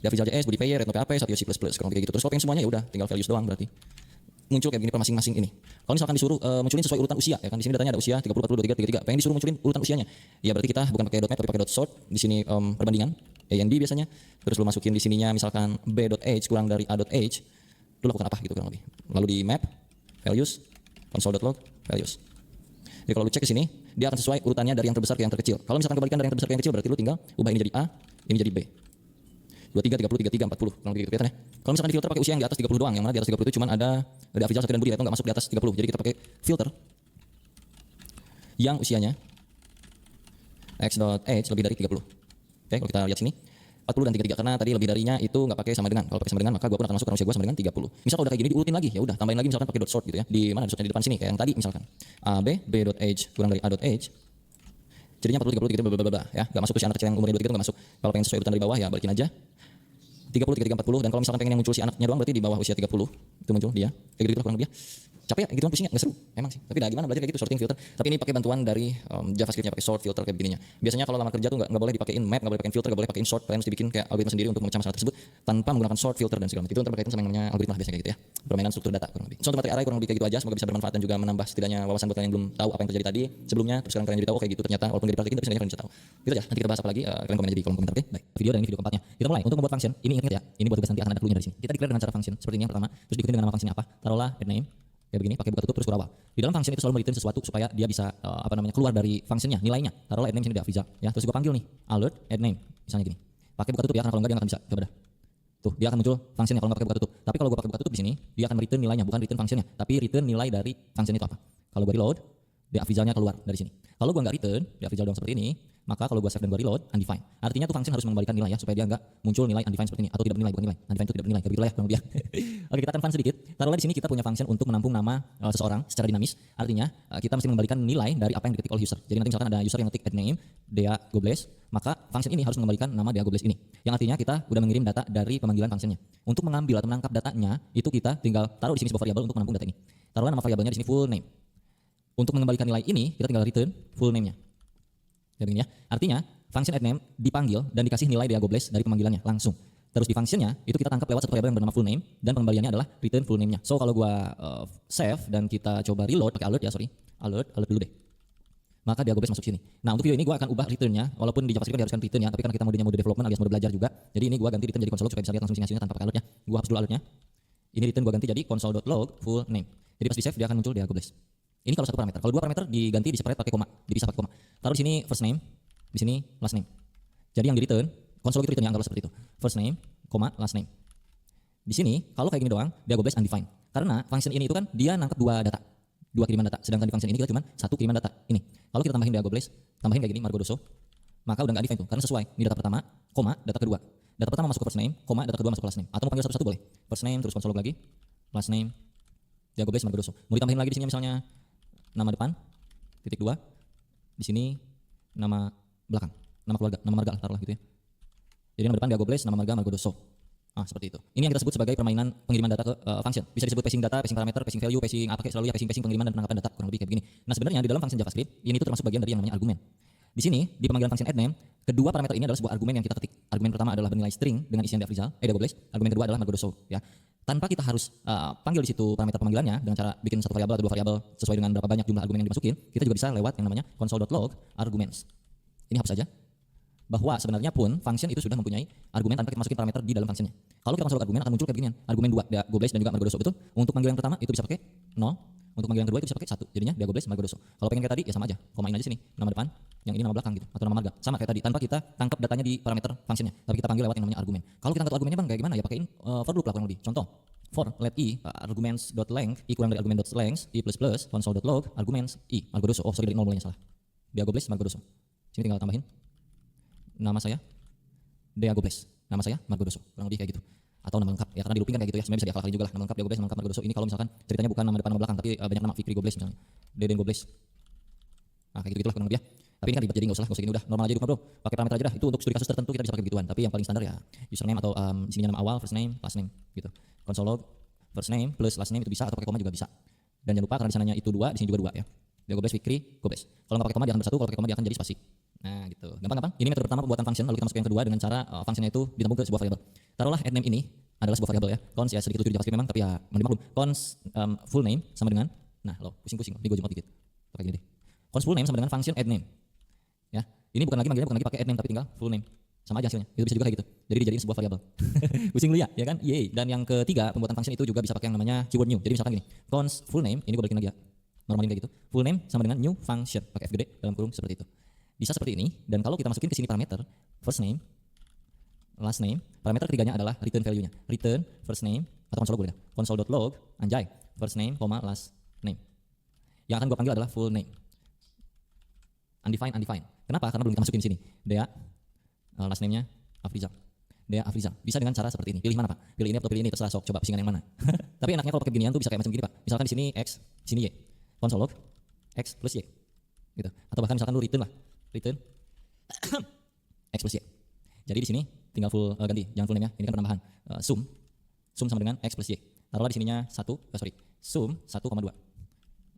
Dafrizal JS, Budi PY, Retno PHP, Satyo C++, kurang lebih gitu. Terus kalau pengen semuanya ya udah tinggal values doang berarti. Muncul kayak begini per masing-masing ini. Kalau misalkan disuruh munculin sesuai urutan usia ya kan, di sini datanya ada usia 30, 40, 23, 33. Pengen disuruh munculin urutan usianya. Ya berarti kita bukan pakai .map tapi pakai .sort. Di sini perbandingan A and B biasanya. Terus lu masukin di sininya misalkan B.age kurang dari A.age. Lu lakukan apa gitu kurang lebih. Lalu di map values console.log values. Jadi kalau lu cek ke sini, dia akan sesuai urutannya dari yang terbesar ke yang terkecil. Kalau misalkan kebalikan dari yang terbesar ke yang kecil berarti lu tinggal ubah ini jadi A, ini jadi B. 23, 30, 33, 40. Kurang lebih gitu kelihatan ya. Kalau misalkan di filter pakai usia yang di atas 30 doang, yang mana di atas 30 itu cuma ada Dafrizal, Satyo dan Budi, itu enggak masuk di atas 30. Jadi kita pakai filter yang usianya x.age lebih dari 30. Oke, kalau kita lihat sini 40 dan 33 karena tadi lebih darinya itu enggak pakai sama dengan. Kalau pakai sama dengan maka gua pun akan masuk karena usia gua sama dengan 30. Misal kalau udah kayak gini diurutin lagi, ya udah tambahin lagi misalkan pakai .sort gitu ya. Di mana .sortnya di depan sini kayak yang tadi misalkan AB B.age kurang dari A.age. Jadinya 40, 30, 33, blablabla ya. Enggak masuk ke si anak kecil yang umurnya 2 gitu enggak masuk. Kalau pengen sesuai urutan dari bawah ya balikin aja. 30, 33, 40 dan kalau misalkan pengen yang muncul si anaknya doang berarti di bawah usia 30 itu muncul dia. Kayak gitu kurang lebih ya. Capek ya, gitu pusingnya, nggak seru, emang sih. Tapi dah gimana belajar kayak gitu, sorting filter. Tapi ini pakai bantuan dari JavaScript-nya, pakai sort filter kayak begininya. Biasanya kalau lamar kerja tuh nggak boleh dipakein map, nggak boleh pakein filter, nggak boleh pakein sort. Kalian mesti bikin kayak algoritma sendiri untuk memecah masalah tersebut tanpa menggunakan sort filter dan segala macam. Itu ntar berkaitan sama yang namanya algoritma biasanya kayak gitu ya. Permainan struktur data kurang lebih. So untuk materi array kurang lebih kayak gitu aja. Semoga bisa bermanfaat dan juga menambah setidaknya wawasan buat kalian yang belum tahu apa yang terjadi tadi sebelumnya. Terus sekarang kalian jadi tahu, oh kayak gitu ternyata, walaupun gak dipraktekin tapi sebenarnya kalian bisa tahu. Gitu aja. Nanti kita bahas apa lagi, kalian komen aja di kolom komentar, oke? Baik. Video dan ini video keempatnya. Kita mulai untuk membuat function. Ini ingat ya. Ini buat tugas nanti akan ada clue-nya dari sini. Kita declare dengan cara function seperti ini yang pertama. Terus diikuti dengan nama fungsinya apa? Taruhlah add name. Kayak begini, pakai buka tutup terus kurang awal. Di dalam function itu selalu return sesuatu supaya dia bisa keluar dari functionnya, nilainya. Taruhlah add name sini di Afrizal, ya. Terus gua panggil nih, alert add name, misalnya gini. Pakai buka tutup ya, karena kalau enggak dia nggak akan bisa. Coba dah. Tuh, dia akan muncul functionnya kalau nggak pakai buka tutup. Tapi kalau gua pakai buka tutup di sini, dia akan return nilainya, bukan return functionnya, tapi return nilai dari function itu apa. Kalau gua reload, di Afrizalnya keluar dari sini. Kalau gua nggak return, di Afrizal doang seperti ini, maka kalau gua save dan gua reload, undefined. Artinya tuh function harus mengembalikan nilai ya, supaya dia nggak muncul nilai undefined seperti ini, atau tidak bernilai, bukan nilai. Undefined itu tidak bernilai, kayak begitulah ya kurang lebih. Oke, kita akan fun sedikit. Taruhlah di sini kita punya function untuk menampung nama seseorang secara dinamis. Artinya kita mesti mengembalikan nilai dari apa yang diketik oleh user. Jadi nanti misalkan ada user yang ngetik add name Dea Gobles, maka function ini harus mengembalikan nama Dea Gobles ini. Yang artinya kita udah mengirim data dari pemanggilan functionnya. Untuk mengambil atau menangkap datanya, itu kita tinggal taruh di sini sebuah variabel untuk menampung data ini. Taruhlah nama variabelnya di sini full name. Untuk mengembalikan nilai ini, kita tinggal return full name-nya. Kayak begini ya. Artinya, function add name dipanggil dan dikasih nilai Dea Gobles dari pemanggilannya langsung. Terus di functionnya itu kita tangkap lewat satu variabel yang bernama full name dan pengembaliannya adalah return full name-nya. So kalau gua save dan kita coba reload pakai alert ya, alert dulu deh. Maka Dea Gobles masuk sini. Nah untuk video ini gua akan ubah return-nya, walaupun di JavaScript diharuskan return ya, tapi karena kita modenya mode development alias mode belajar juga, jadi ini gua ganti return jadi console log supaya bisa lihat langsung hasilnya tanpa pakai alert ya. Gua hapus dulu alertnya. Ini return gua ganti jadi console.log full name. Jadi pas di save dia akan muncul Dea Gobles. Ini kalau satu parameter. Kalau dua parameter diganti di separate pakai koma, dipisah pakai koma. Taruh di sini first name, di sini last name. Jadi yang di return, konsol itu return yang anggaplah seperti itu. First name, koma, last name. Di sini kalau kayak gini doang, Dea Gobles undefined. Karena function ini itu kan dia nangkep dua data, dua kiriman data. Sedangkan di function ini kita cuma satu kiriman data. Ini. Kalau kita tambahin Dea Gobles, tambahin kayak gini Margo Doso, maka udah nggak undefined tuh. Karena sesuai. Ini data pertama, koma, data kedua. Data pertama masuk ke first name, koma, data kedua masuk ke last name. Atau mau panggil satu-satu boleh. First name terus konsol log lagi, last name, Dea Gobles Margo Doso. Mau ditambahin lagi di sini misalnya nama depan, titik dua, di sini nama belakang, nama keluarga, nama marga taruhlah gitu ya. Jadi nama depan Dea Gobles, nama marga Margo Doso. Seperti itu. Ini yang kita sebut sebagai permainan pengiriman data ke function. Bisa disebut passing data, passing parameter, passing value, passing apa kayak selalu ya, passing pengiriman dan penangkapan data kurang lebih kayak begini. Nah sebenarnya di dalam function JavaScript ini tuh termasuk bagian dari yang namanya argumen. Di sini di pemanggilan function add name, kedua parameter ini adalah sebuah argumen yang kita ketik. Argumen pertama adalah bernilai string dengan isian Dea Gobles. Argumen kedua adalah Margo Doso ya. Tanpa kita harus panggil di situ parameter pemanggilannya dengan cara bikin satu variabel atau dua variabel sesuai dengan berapa banyak jumlah argumen yang dimasukin, kita juga bisa lewat yang namanya console.log arguments. Ini hapus saja. Bahwa sebenarnya pun function itu sudah mempunyai argumen tanpa kita masukin parameter di dalam functionnya. Kalau kita masuk argumen akan muncul kayak beginian. Argumen 2 Dea Gobles dan juga Margo Doso, betul? Untuk panggilan pertama itu bisa pakai 0, untuk panggilan kedua itu bisa pakai 1. Jadinya Dea Gobles Margo Doso. Kalau pengen kayak tadi ya sama aja. Komain aja sini nama depan, yang ini nama belakang gitu atau nama marga. Sama kayak tadi tanpa kita tangkap datanya di parameter functionnya, tapi kita panggil lewat yang namanya argumen. Kalau kita tangkap argumennya Bang kayak gimana ya? Pakein for loop lah kurang lebih. Contoh for let i arguments.length i kurang dari argument.length i plus console.log arguments i Margo Doso. Oh sorry dari 0 mulainya salah. Dea Gobles Margo Doso. Sini tinggal tambahin nama saya Dea Gobles, nama saya Margo Doso, kurang lebih kayak gitu. Atau nama lengkap ya, karena dilupin kan kayak gitu ya, sebenarnya bisa dihafalin juga lah. Nama lengkap Dea Gobles, nama lengkap Margo Doso. Ini kalau misalkan ceritanya bukan nama depan nama belakang, tapi banyak nama, Fikri Gobles misalnya, Deden Gobles. Kayak gitu-gitulah kurang lebih ya. Tapi ini kan ribet jadi nggak usah gini, udah normal aja di rumah bro. Pakai parameter aja dah. Itu untuk studi kasus tertentu kita bisa pakai begituan. Tapi yang paling standar ya username atau sini nama awal, first name, last name gitu. Console log first name plus last name itu bisa, atau pakai koma juga bisa. Dan jangan lupa karena di sananya itu 2, di sini juga 2 ya. Dea Gobles, Fikri Gobles. Kalau nggak pakai koma dia akan bersatu, kalau pakai koma dia akan jadi spasi. Nah gitu, gampang-gampang. Ini metode pertama pembuatan function, lalu kita masuk yang kedua dengan cara functionnya itu ditampung ke sebuah variabel. Taruhlah add name ini adalah sebuah variabel ya. Cons ya sedikit lucu di JavaScript memang, tapi ya maklum. Cons full name sama dengan, nah lo pusing-pusing, ini gue jemput dikit. Pakai gini deh. Cons full name sama dengan function add name. Ya, ini bukan lagi manggilnya bukan lagi pakai add name tapi tinggal full name. Sama aja hasilnya. Itu bisa juga kayak gitu. Jadi dijadiin sebuah variabel. Pusing lu ya kan? Yeay. Dan yang ketiga, pembuatan function itu juga bisa pakai yang namanya keyword new. Jadi misalkan gini, cons full name, ini gue balikin lagi ya. Normalin kayak gitu. Full name sama dengan new function, pakai F gede dalam kurung seperti itu. Bisa seperti ini, dan kalau kita masukin ke sini parameter first name, last name, parameter ketiganya adalah return value-nya. Return first name atau console boleh dah. Console.log anjay, first name, last name. Yang akan gue panggil adalah full name. Undefined. Kenapa? Karena belum kita masukin di sini. Dea last name-nya Afrizal. Dea Afrizal. Bisa dengan cara seperti ini. Pilih mana, Pak? Pilih ini atau pilih ini, terserah sok. Coba pusingan yang mana. Tapi enaknya kalau pakai beginian tuh bisa kayak macam gini, Pak. Misalkan di sini X, di sini Y. Console log X plus Y. Gitu. Atau bahkan misalkan lu return lah. Return X plus Y. Jadi di sini tinggal full ganti, jangan full name ya. Ini kan penambahan. Sum sama dengan X plus Y. Taruhlah di sininya 1, sum 1,2.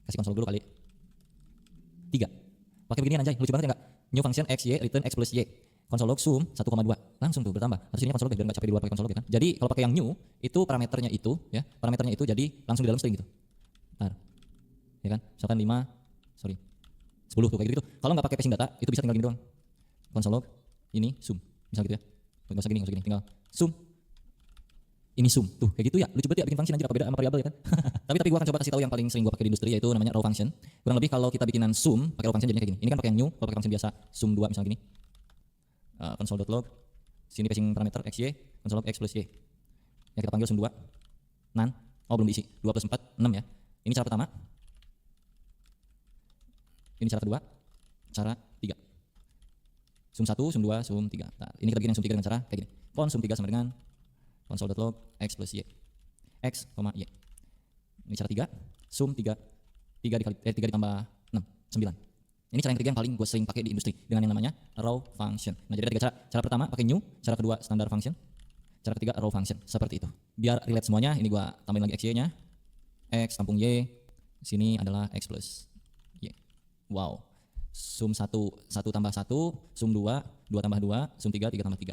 Kasih konsol dulu kali. 3. Pakai beginian anjay, lucu banget ya enggak? New function x, y, return x plus y. Console log sum 1,2. Langsung tuh bertambah. Harus ini console log biar enggak capek di luar pakai console log ya kan. Jadi kalau pakai yang new itu parameternya itu ya, parameternya itu jadi langsung di dalam string gitu. Bentar. Ya kan? Misalkan 10 tuh kayak gitu. Kalau enggak pakai passing data, itu bisa tinggal gini doang. Console log ini sum. Misal gitu ya. Enggak usah gini, tinggal sum. Ini sum tuh kayak gitu ya, lucu banget ya bikin function anjir, apa beda sama variabel ya kan. tapi gua akan coba kasih tahu yang paling sering gua pakai di industri, yaitu namanya raw function. Kurang lebih kalau kita bikinan sum pakai raw function jadinya kayak gini. Ini kan pakai yang new, kalau pakai function biasa sum 2 misalnya gini. Console.log sini passing parameter x y, console log x plus y. Ya kita panggil sum 2. Nan, belum diisi. 2 plus 4 6 ya. Ini cara pertama. Ini cara kedua. Cara 3. Sum 1, sum 2, sum 3. Nah, ini kita bikin yang sum 3 dengan cara kayak gini. Sum 3 sama dengan console.log x plus y. X, y. Ini cara 3. Sum 3 ditambah 6, 9. Ini cara yang ketiga yang paling gue sering pakai di industri dengan yang namanya raw function. Nah, jadi ada 3 cara. Cara pertama pakai new, cara kedua standard function, cara ketiga raw function. Seperti itu. Biar relate semuanya, ini gue tambahin lagi xy-nya. X tampung y. Sini adalah x plus y. Wow. Sum 1 tambah 1, sum 2 tambah 2, sum 3 tambah 3.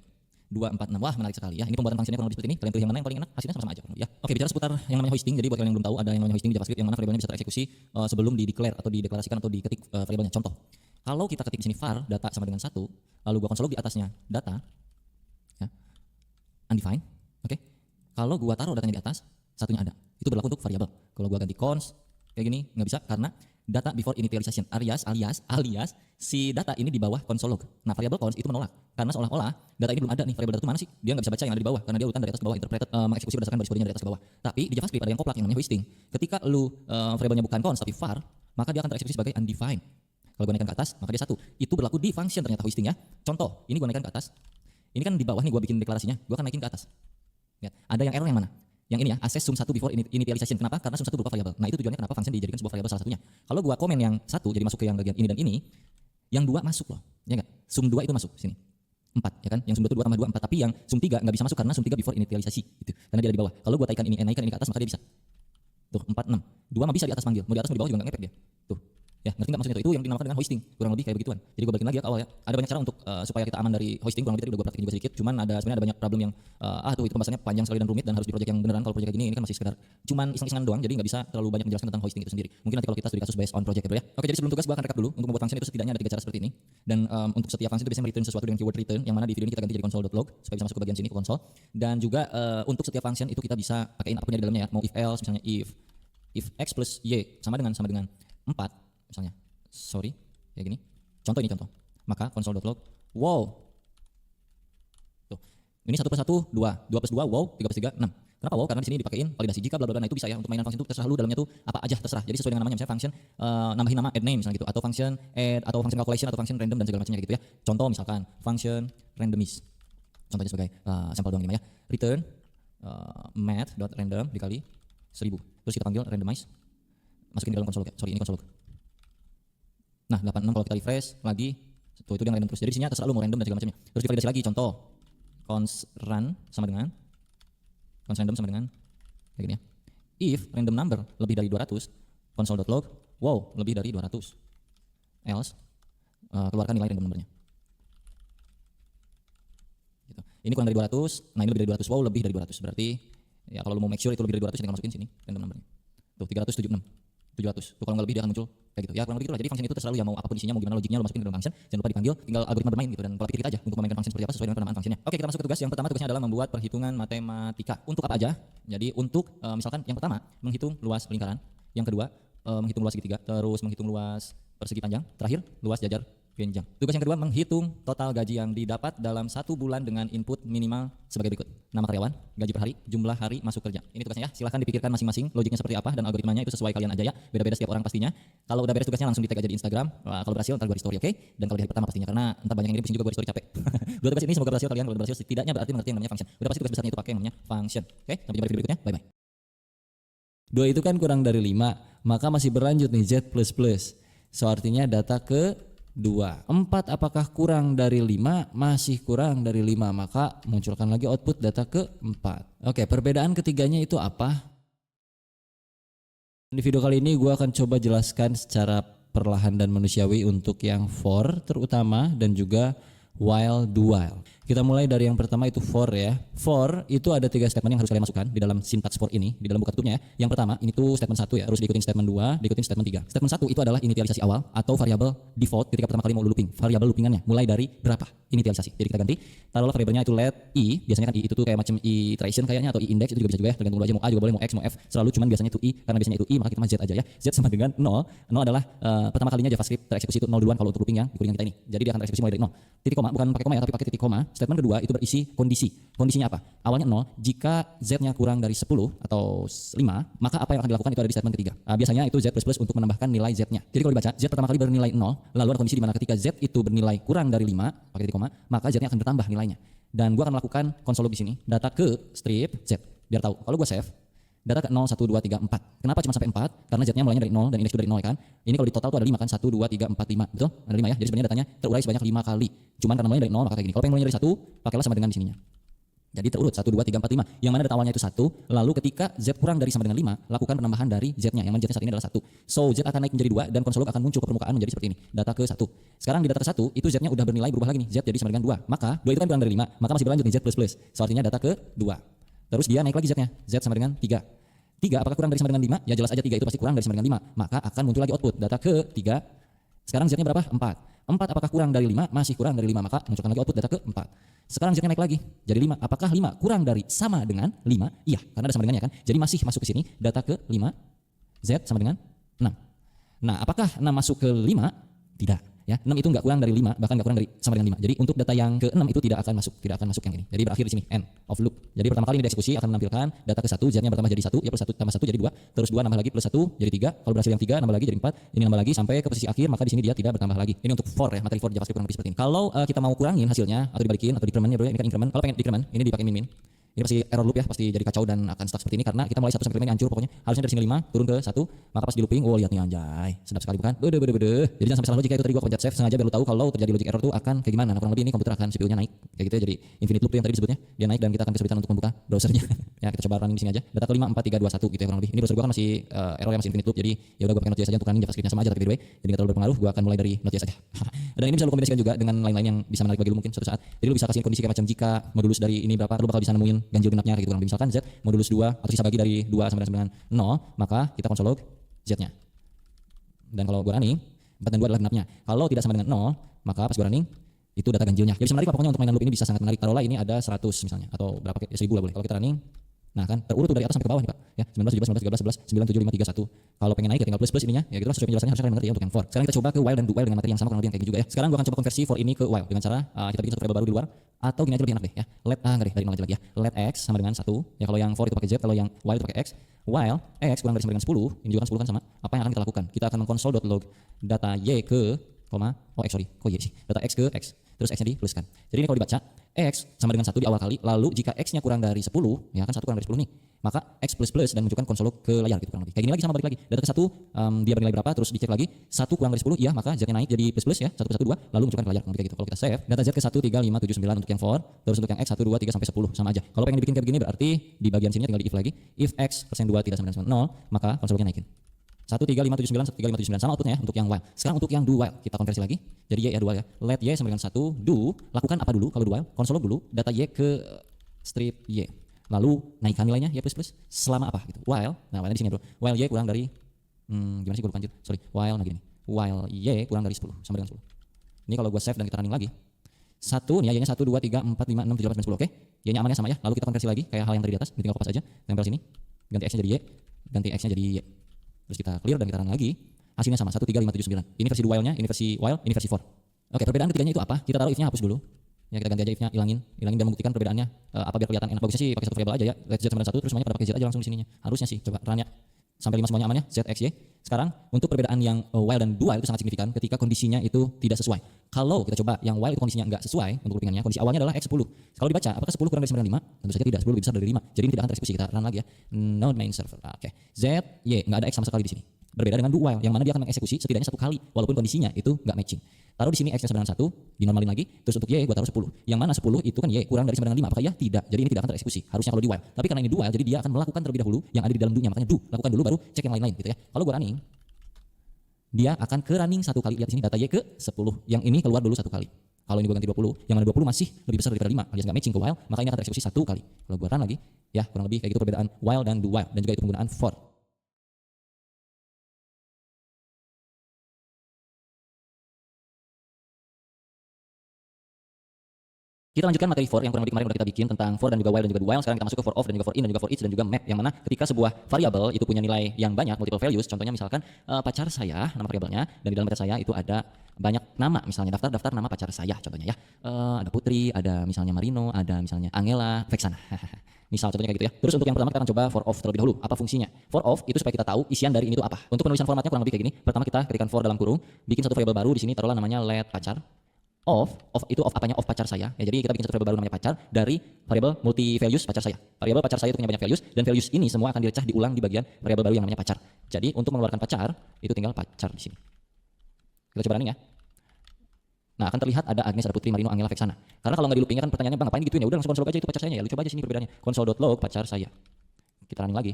2, 4, 6. Wah, menarik sekali ya. Ini pembuatan fungsinya kurang lebih seperti ini. Kalian pilih yang mana yang paling enak, hasilnya sama-sama aja ya. Oke, bicara seputar yang namanya hosting. Jadi buat kalian yang belum tahu, ada yang namanya hosting di JavaScript yang mana variabelnya bisa tereksekusi sebelum di-declare atau dideklarasikan atau diketik variabelnya. Contoh, kalau kita ketik di sini var data sama dengan 1, lalu gua console log di atasnya data ya, undefined. Oke. Kalau gua taruh datanya di atas, satunya ada. Itu berlaku untuk variabel. Kalau gua ganti cons kayak gini nggak bisa karena data before initialization alias si data ini di bawah console log. Nah, variabel cons itu menolak karena seolah-olah data ini belum ada nih, variabel data itu mana sih? Dia nggak bisa baca yang ada di bawah karena dia urutan dari atas ke bawah, interpreted mengeksekusi berdasarkan baris kodenya dari atas ke bawah. Tapi di JavaScript ada yang koplak yang namanya hosting. Ketika lu variabelnya bukan cons tapi var, maka dia akan tereksekusi sebagai undefined. Kalau gua naikkan ke atas, maka dia 1. Itu berlaku di function ternyata hosting ya. Contoh, ini gua naikkan ke atas. Ini kan di bawah nih gua bikin deklarasinya, gua akan naikin ke atas. Lihat, ada yang error yang mana? Yang ini ya, access sum 1 before initialization. Kenapa? Karena sum 1 berupa variabel. Nah, itu tujuannya kenapa function dijadikan sebuah variabel salah satunya. Kalau gua komen yang 1 jadi masuk ke yang bagian ini dan ini, yang 2 masuk loh. Ya enggak? Sum 2 itu masuk sini. 4 ya kan? Yang sum 2 itu 2 tambah 2 4, tapi yang sum 3 enggak bisa masuk karena sum 3 before initialisasi gitu. Karena dia ada di bawah. Kalau gua naikkan ini ke atas maka dia bisa. Tuh, 4 6. 2 mah bisa di atas panggil. Mau di atas mau di bawah juga enggak ngepek dia. Tuh. Ya, ngerti enggak maksudnya itu? Itu yang dinamakan dengan hosting. Kurang lebih kayak begituan. Jadi gua balikin lagi ya ke awal ya. Ada banyak cara untuk supaya kita aman dari hosting. Kurang lebih tadi udah gua praktekin juga sedikit. Cuman sebenarnya ada banyak problem yang itu pembahasannya panjang sekali dan rumit dan harus di project yang beneran. Kalau project kayak gini ini kan masih sekedar cuman iseng-isengan doang, jadi nggak bisa terlalu banyak menjelaskan tentang hosting itu sendiri. Mungkin nanti kalau kita studi kasus based on project ya bro ya. Oke, jadi sebelum tugas gua akan rekap dulu untuk membuat function itu setidaknya ada 3 cara seperti ini. Dan untuk setiap function itu biasanya return sesuatu dengan keyword return yang mana di video ini kita ganti jadi console.log supaya bisa masuk ke bagian sini ke console. Dan juga untuk setiap function itu kita bisa pakaiin apapun di dalamnya ya. Mau if else misalnya if x plus y sama dengan 4 misalnya. Sorry, kayak gini. Contoh ini contoh. Maka console.log wow. Tuh. Ini 1 plus 1 2, 2 plus 2 wow, 3 plus 3 6. Kenapa wow? Karena di sini dipakein validasi jika bla bla bla. Nah, itu bisa ya untuk mainan function itu terserah lu dalamnya tuh apa aja terserah. Jadi sesuai dengan namanya misalnya function nambahin nama add name misalnya gitu atau function add atau function calculation atau function random dan segala macamnya gitu ya. Contoh misalkan function randomize. Contohnya sebagai sampel doang ini ya. Return math.random dikali 1000. Terus kita panggil randomize. Masukin di dalam console log ya. Sorry, ini console log. Nah, 86 kalau kita refresh lagi, itu dia random terus. Jadi di sini terserah lu mau random dan segala macamnya. Terus divalidasi lagi, contoh cons random sama dengan kayak gini ya. If random number lebih dari 200, console.log wow, lebih dari 200. Else keluarkan nilai random numbernya. Gitu. Ini kurang dari 200, nah ini lebih dari 200, wow lebih dari 200. Berarti ya kalau lu mau make sure itu lebih dari 200 tinggal masukin sini random numbernya. Tuh 376. 700. Tuh kalau nggak lebih dia akan muncul kayak gitu. Ya kurang lebih itulah. Jadi function itu terserah lu ya mau apapun isinya, mau gimana logiknya lu masukin ke dalam function. Jangan lupa dipanggil, tinggal algoritma bermain gitu dan pola pikir kita aja untuk memainkan function seperti apa sesuai dengan penamaan functionnya. Oke, kita masuk ke tugas. Yang pertama tugasnya adalah membuat perhitungan matematika. Untuk apa aja? Jadi untuk misalkan yang pertama menghitung luas lingkaran, yang kedua menghitung luas segitiga, terus menghitung luas persegi panjang, terakhir luas jajar genjang. Tugas yang kedua menghitung total gaji yang didapat dalam 1 bulan dengan input minimal sebagai berikut. Nama karyawan, gaji per hari, jumlah hari masuk kerja. Ini tugasnya ya, silahkan dipikirkan masing-masing logiknya seperti apa dan algoritmanya itu sesuai kalian aja ya. Beda-beda setiap orang pastinya. Kalau udah beres tugasnya langsung di tag aja di Instagram. Kalau berhasil ntar gue di story, oke? Dan kalau di hari pertama pastinya karena entar banyak yang ngirim juga gue di story capek. Dua tugas ini semoga berhasil kalian. Kalau berhasil setidaknya berarti mengerti yang namanya function. Udah pasti tugas besarnya itu pakai yang namanya function. Oke? Sampai jumpa di video berikutnya. Bye bye. 2 itu kan kurang dari 5, maka masih berlanjut nih Z++. So artinya data ke 2. 4 apakah kurang dari 5? Masih kurang dari 5, maka munculkan lagi output data ke 4. Oke, perbedaan ketiganya itu apa? Di video kali ini gue akan coba jelaskan secara perlahan dan manusiawi untuk yang for terutama dan juga while do while. Kita mulai dari yang pertama itu for ya. For itu ada 3 statement yang harus kalian masukkan di dalam sintaks for ini, di dalam buka tutupnya ya. Yang pertama ini tuh statement 1 ya, harus diikutin statement 2, diikutin statement 3. Statement 1 itu adalah inisialisasi awal atau variabel default ketika pertama kali mau lu looping. Variabel loopingannya mulai dari berapa? Inisialisasi. Jadi kita ganti, taruhlah variabelnya itu let i, biasanya kan i itu tuh kayak macam i iteration kayaknya atau i index, itu juga bisa juga ya, tergantung lu aja mau a juga boleh, mau x, mau f. Selalu cuman biasanya itu i, karena biasanya itu i maka kita mah z aja ya. Z sama dengan 0. 0 adalah pertama kalinya JavaScript tereksekusi itu 0 duluan kalau untuk looping yang di codingan kita ini. Jadi dia akan tereksekusi mulai dari 0. Titik koma, bukan pakai koma ya, tapi pakai titik koma. Statement kedua itu berisi kondisi. Kondisinya apa? Awalnya 0, jika z-nya kurang dari 10 atau 5, maka apa yang akan dilakukan itu ada di statement ketiga. Biasanya itu z++ untuk menambahkan nilai z-nya. Jadi kalau dibaca, z pertama kali bernilai 0, lalu ada kondisi di mana ketika z itu bernilai kurang dari 5, pakai titik koma, maka z-nya akan bertambah nilainya. Dan gua akan melakukan console log di sini, data ke strip z, biar tahu. Kalau gua save, data ke 0, 1, 2, 3, 4. Kenapa cuma sampai 4? Karena z-nya mulainya dari 0 dan indeks itu dari 0 ya kan. Ini kalau di total tuh ada 5 kan, 1, 2, 3, 4, 5. Betul? Ada 5 ya. Jadi sebenarnya datanya terurai sebanyak 5 kali. Cuman karena mulainya dari 0 maka kayak gini. Kalau pengen mulainya dari 1, pakailah sama dengan di sininya. Jadi terurut 1, 2, 3, 4, 5. Yang mana data awalnya itu 1, lalu ketika z kurang dari sama dengan 5, lakukan penambahan dari z-nya. Yang mana z-nya saat ini adalah 1. So z akan naik menjadi 2 dan konsol log akan muncul ke permukaan menjadi seperti ini. Data ke 1. Sekarang di data ke 1 itu z-nya udah bernilai berubah lagi nih. Z jadi sama dengan 2. Maka 2 itu kan kurang dari 5, maka masih berlanjut nih z++. So artinya data ke 2. Terus dia naik lagi z-nya. Z sama dengan 3. 3 apakah kurang dari sama dengan 5? Ya jelas aja 3 itu pasti kurang dari sama dengan 5. Maka akan muncul lagi output. Data ke 3. Sekarang z-nya berapa? 4. 4 apakah kurang dari 5? Masih kurang dari 5. Maka munculkan lagi output data ke 4. Sekarang z-nya naik lagi jadi 5. Apakah 5 kurang dari sama dengan 5? Iya, karena ada sama dengannya kan. Jadi masih masuk ke sini data ke 5. Z sama dengan 6. Nah, apakah 6 masuk ke 5? Tidak. Ya, 6 itu enggak kurang dari 5, bahkan enggak kurang dari sama dengan 5. Jadi untuk data yang ke-6 itu tidak akan masuk yang ini. Jadi berakhir di sini, end of loop. Jadi pertama kali ini dieksekusi akan menampilkan data ke 1, z-nya bertambah jadi 1, ya plus 1 tambah 1 jadi 2, terus 2 nambah lagi plus 1 jadi 3. Kalau berhasil yang 3 nambah lagi jadi 4, ini nambah lagi sampai ke posisi akhir, maka di sini dia tidak bertambah lagi. Ini untuk for ya, materi for JavaScript kurang lebih seperti ini. Kalau kita mau kurangin hasilnya atau dibalikin atau decrement ya bro, ini kan increment. Kalau pengen decrement, ini dipakai min. Ini pasti error loop ya, pasti jadi kacau dan akan stuck seperti ini karena kita mulai 1 sampai 5 ini hancur pokoknya. Harusnya dari sini 5 turun ke 1, maka pas di looping, lihat nih anjay, sedap sekali bukan? Bede. Jadi jangan sampai salah logik ya, itu tadi gua pencet save sengaja biar lu tahu kalau terjadi logic error tuh akan kayak gimana. Nah, kurang lebih ini komputer akan CPU-nya naik kayak gitu ya, jadi infinite loop tuh yang tadi disebutnya, dia naik dan kita akan kesulitan untuk membuka browsernya. Ya, kita coba running di sini aja. Data ke 5 4 3 2 1 gitu ya kurang lebih. Ini browser gua kan masih error yang masih infinite loop, jadi ya udah gua pakai Node.js aja untuk running JavaScript-nya sama aja tapi by the way, jadi enggak terlalu berpengaruh, gua akan mulai dari Node.js aja. Dan ini bisa lu kombinasikan juga dengan lain-lain yang bisa menarik bagi lu mungkin suatu saat. Jadi lu bisa kasih kondisi kayak macam jika modulus dari ini berapa, lu bakal bisa nemuin ganjil genapnya kayak gitu. Misalkan Z modulus 2 atau sisa bagi dari 2 sampai dengan 0, maka kita console log Z-nya. Dan kalau gua running, 4 dan 2 adalah genapnya. Kalau tidak sama dengan 0, maka pas gua running itu data ganjilnya. Ya bisa menarik pokoknya untuk mainan loop ini bisa sangat menarik. Taruhlah ini ada 100 misalnya atau berapa ya 1000 lah boleh. Kalau kita running, nah kan terurut tuh dari atas sampai ke bawah nih Pak. Ya, 19 17 19 13 11 9 7 5 3 1. Kalau pengen naik ya tinggal plus ininya. Ya gitu lah sesuai penjelasannya harusnya kalian mengerti ya untuk yang for. Sekarang kita coba ke while dan do while dengan materi yang sama kurang lebih yang kayak gitu juga ya. Sekarang gua akan coba konversi for ini ke while dengan cara kita bikin satu variabel baru di luar atau gini aja lebih enak deh ya. Let enggak deh dari 0 aja lagi ya. Let x sama dengan 1. Ya kalau yang for itu pakai z, kalau yang while itu pakai x. While x kurang dari sama dengan 10, ini juga kan 10 kan sama. Apa yang akan kita lakukan? Kita akan mengkonsol.log data y ke kok y sih? Data x ke x. Terus x-nya dipluskan. Jadi ini kalau dibaca x sama dengan 1 di awal kali, lalu jika x-nya kurang dari 10, ya kan 1 kurang dari 10 nih, maka x plus dan menunjukkan konsol log ke layar gitu kurang lebih. Kayak gini lagi sama balik lagi. Data ke 1 dia bernilai berapa, terus dicek lagi 1 kurang dari 10, iya maka z-nya naik jadi plus ya, 1 plus 1 2, lalu munculkan ke layar kayak gitu. Kalau kita save, data z ke 1 3 5 7 9 untuk yang for, terus untuk yang x 1 2 3 sampai 10 sama aja. Kalau pengen dibikin kayak begini berarti di bagian sini tinggal di if lagi. If x persen 2 tidak sama dengan 0, maka konsol lognya naikin. 1 3 5 7 9 1 3 5 7 9 sama outputnya ya untuk yang while. Sekarang untuk yang do while kita konversi lagi. Jadi y ya do while ya. Let y sama dengan 1 do, lakukan apa dulu kalau do while? Konsol log dulu data y ke strip y. Lalu naikkan nilainya y plus selama apa gitu. While, nah while di sini bro. While y kurang dari gimana sih gue lupa anjir. Sorry. While nah gini. While y kurang dari 10 sama dengan 10. Ini kalau gue save dan kita running lagi. 1 nih ya, y-nya 1 2 3 4 5 6 7 8 9 10 oke. Y-nya amannya sama ya. Lalu kita konversi lagi kayak hal yang tadi di atas, tinggal kopas aja, tempel sini. Ganti x-nya jadi y, ganti x-nya jadi y. Terus kita clear dan kita run lagi. Hasilnya sama 1 3 5 7 9. Ini versi do while-nya, ini versi while, ini versi for. Oke, perbedaan ketiganya itu apa? Kita taruh if-nya hapus dulu. Ya kita ganti aja if-nya, ilangin dan membuktikan perbedaannya apa biar kelihatan enak. Bagusnya sih pakai satu variabel aja ya. Let z sama dengan 1 terus semuanya pada pakai z aja langsung di sininya. Harusnya sih coba run ya. Sampai 5 semuanya aman ya, z, x, y. Sekarang untuk perbedaan yang while dan do while itu sangat signifikan ketika kondisinya itu tidak sesuai. Kalau kita coba yang while itu kondisinya enggak sesuai untuk loopingannya, kondisi awalnya adalah x 10. Kalau dibaca, apakah 10 kurang dari 9 5? Tentu saja tidak, 10 lebih besar dari 5. Jadi ini tidak akan tereksekusi, kita run lagi ya. Node main server. Oke. Z, y, enggak ada x sama sekali di sini. Berbeda dengan do while yang mana dia akan mengeksekusi setidaknya 1 kali walaupun kondisinya itu nggak matching. Taruh di sini x-nya sama dengan 1, dinormalin lagi, terus untuk y gue taruh 10. Yang mana 10 itu kan y kurang dari sama dengan 5. Apakah ya? Tidak. Jadi ini tidak akan tereksekusi. Harusnya kalau di while. Tapi karena ini do while, jadi dia akan melakukan terlebih dahulu yang ada di dalam do-nya. Makanya do, lakukan dulu baru cek yang lain-lain gitu ya. Kalau gue running, dia akan ke running 1 kali. Lihat di sini data y ke 10. Yang ini keluar dulu 1 kali. Kalau ini gue ganti 20, yang mana 20 masih lebih besar daripada 5 alias nggak matching ke while, maka ini akan tereksekusi 1 kali. Kalau gue run lagi, ya kurang lebih kayak gitu perbedaan while dan do while, dan juga itu penggunaan for. Kita lanjutkan materi for yang kurang lebih kemarin udah kita bikin tentang for dan juga while dan juga do while. Sekarang kita masuk ke for of dan juga for in dan juga for each dan juga map, yang mana ketika sebuah variabel itu punya nilai yang banyak, multiple values. Contohnya misalkan pacar saya, nama variabelnya, dan di dalam pacar saya itu ada banyak nama, misalnya daftar nama pacar saya contohnya ya. Ada Putri, ada misalnya Marino, ada misalnya Angela, Vexana. Misal contohnya kayak gitu ya. Terus untuk yang pertama kita akan coba for of terlebih dahulu. Apa fungsinya? For of itu supaya kita tahu isian dari ini itu apa. Untuk penulisan formatnya kurang lebih kayak gini. Pertama kita ketikkan for dalam kurung, bikin satu variabel baru di sini, taruhlah namanya let pacar. Of itu of apanya? Of pacar saya. Ya, jadi kita bikin satu variabel baru namanya pacar dari variabel multi values pacar saya. Variabel pacar saya itu punya banyak values, dan values ini semua akan direcah diulang di bagian variabel baru yang namanya pacar. Jadi untuk mengeluarkan pacar itu tinggal pacar di sini. Kita coba running ya. Nah, akan terlihat ada Agnes, ada Putri, Marino, Angela, Vexana. Karena kalau nggak di loopingnya kan pertanyaannya bang ngapain gituin ya? Udah langsung konsol aja itu pacar saya ya. Lu coba aja sini perbedaannya. Console.log pacar saya. Kita running lagi.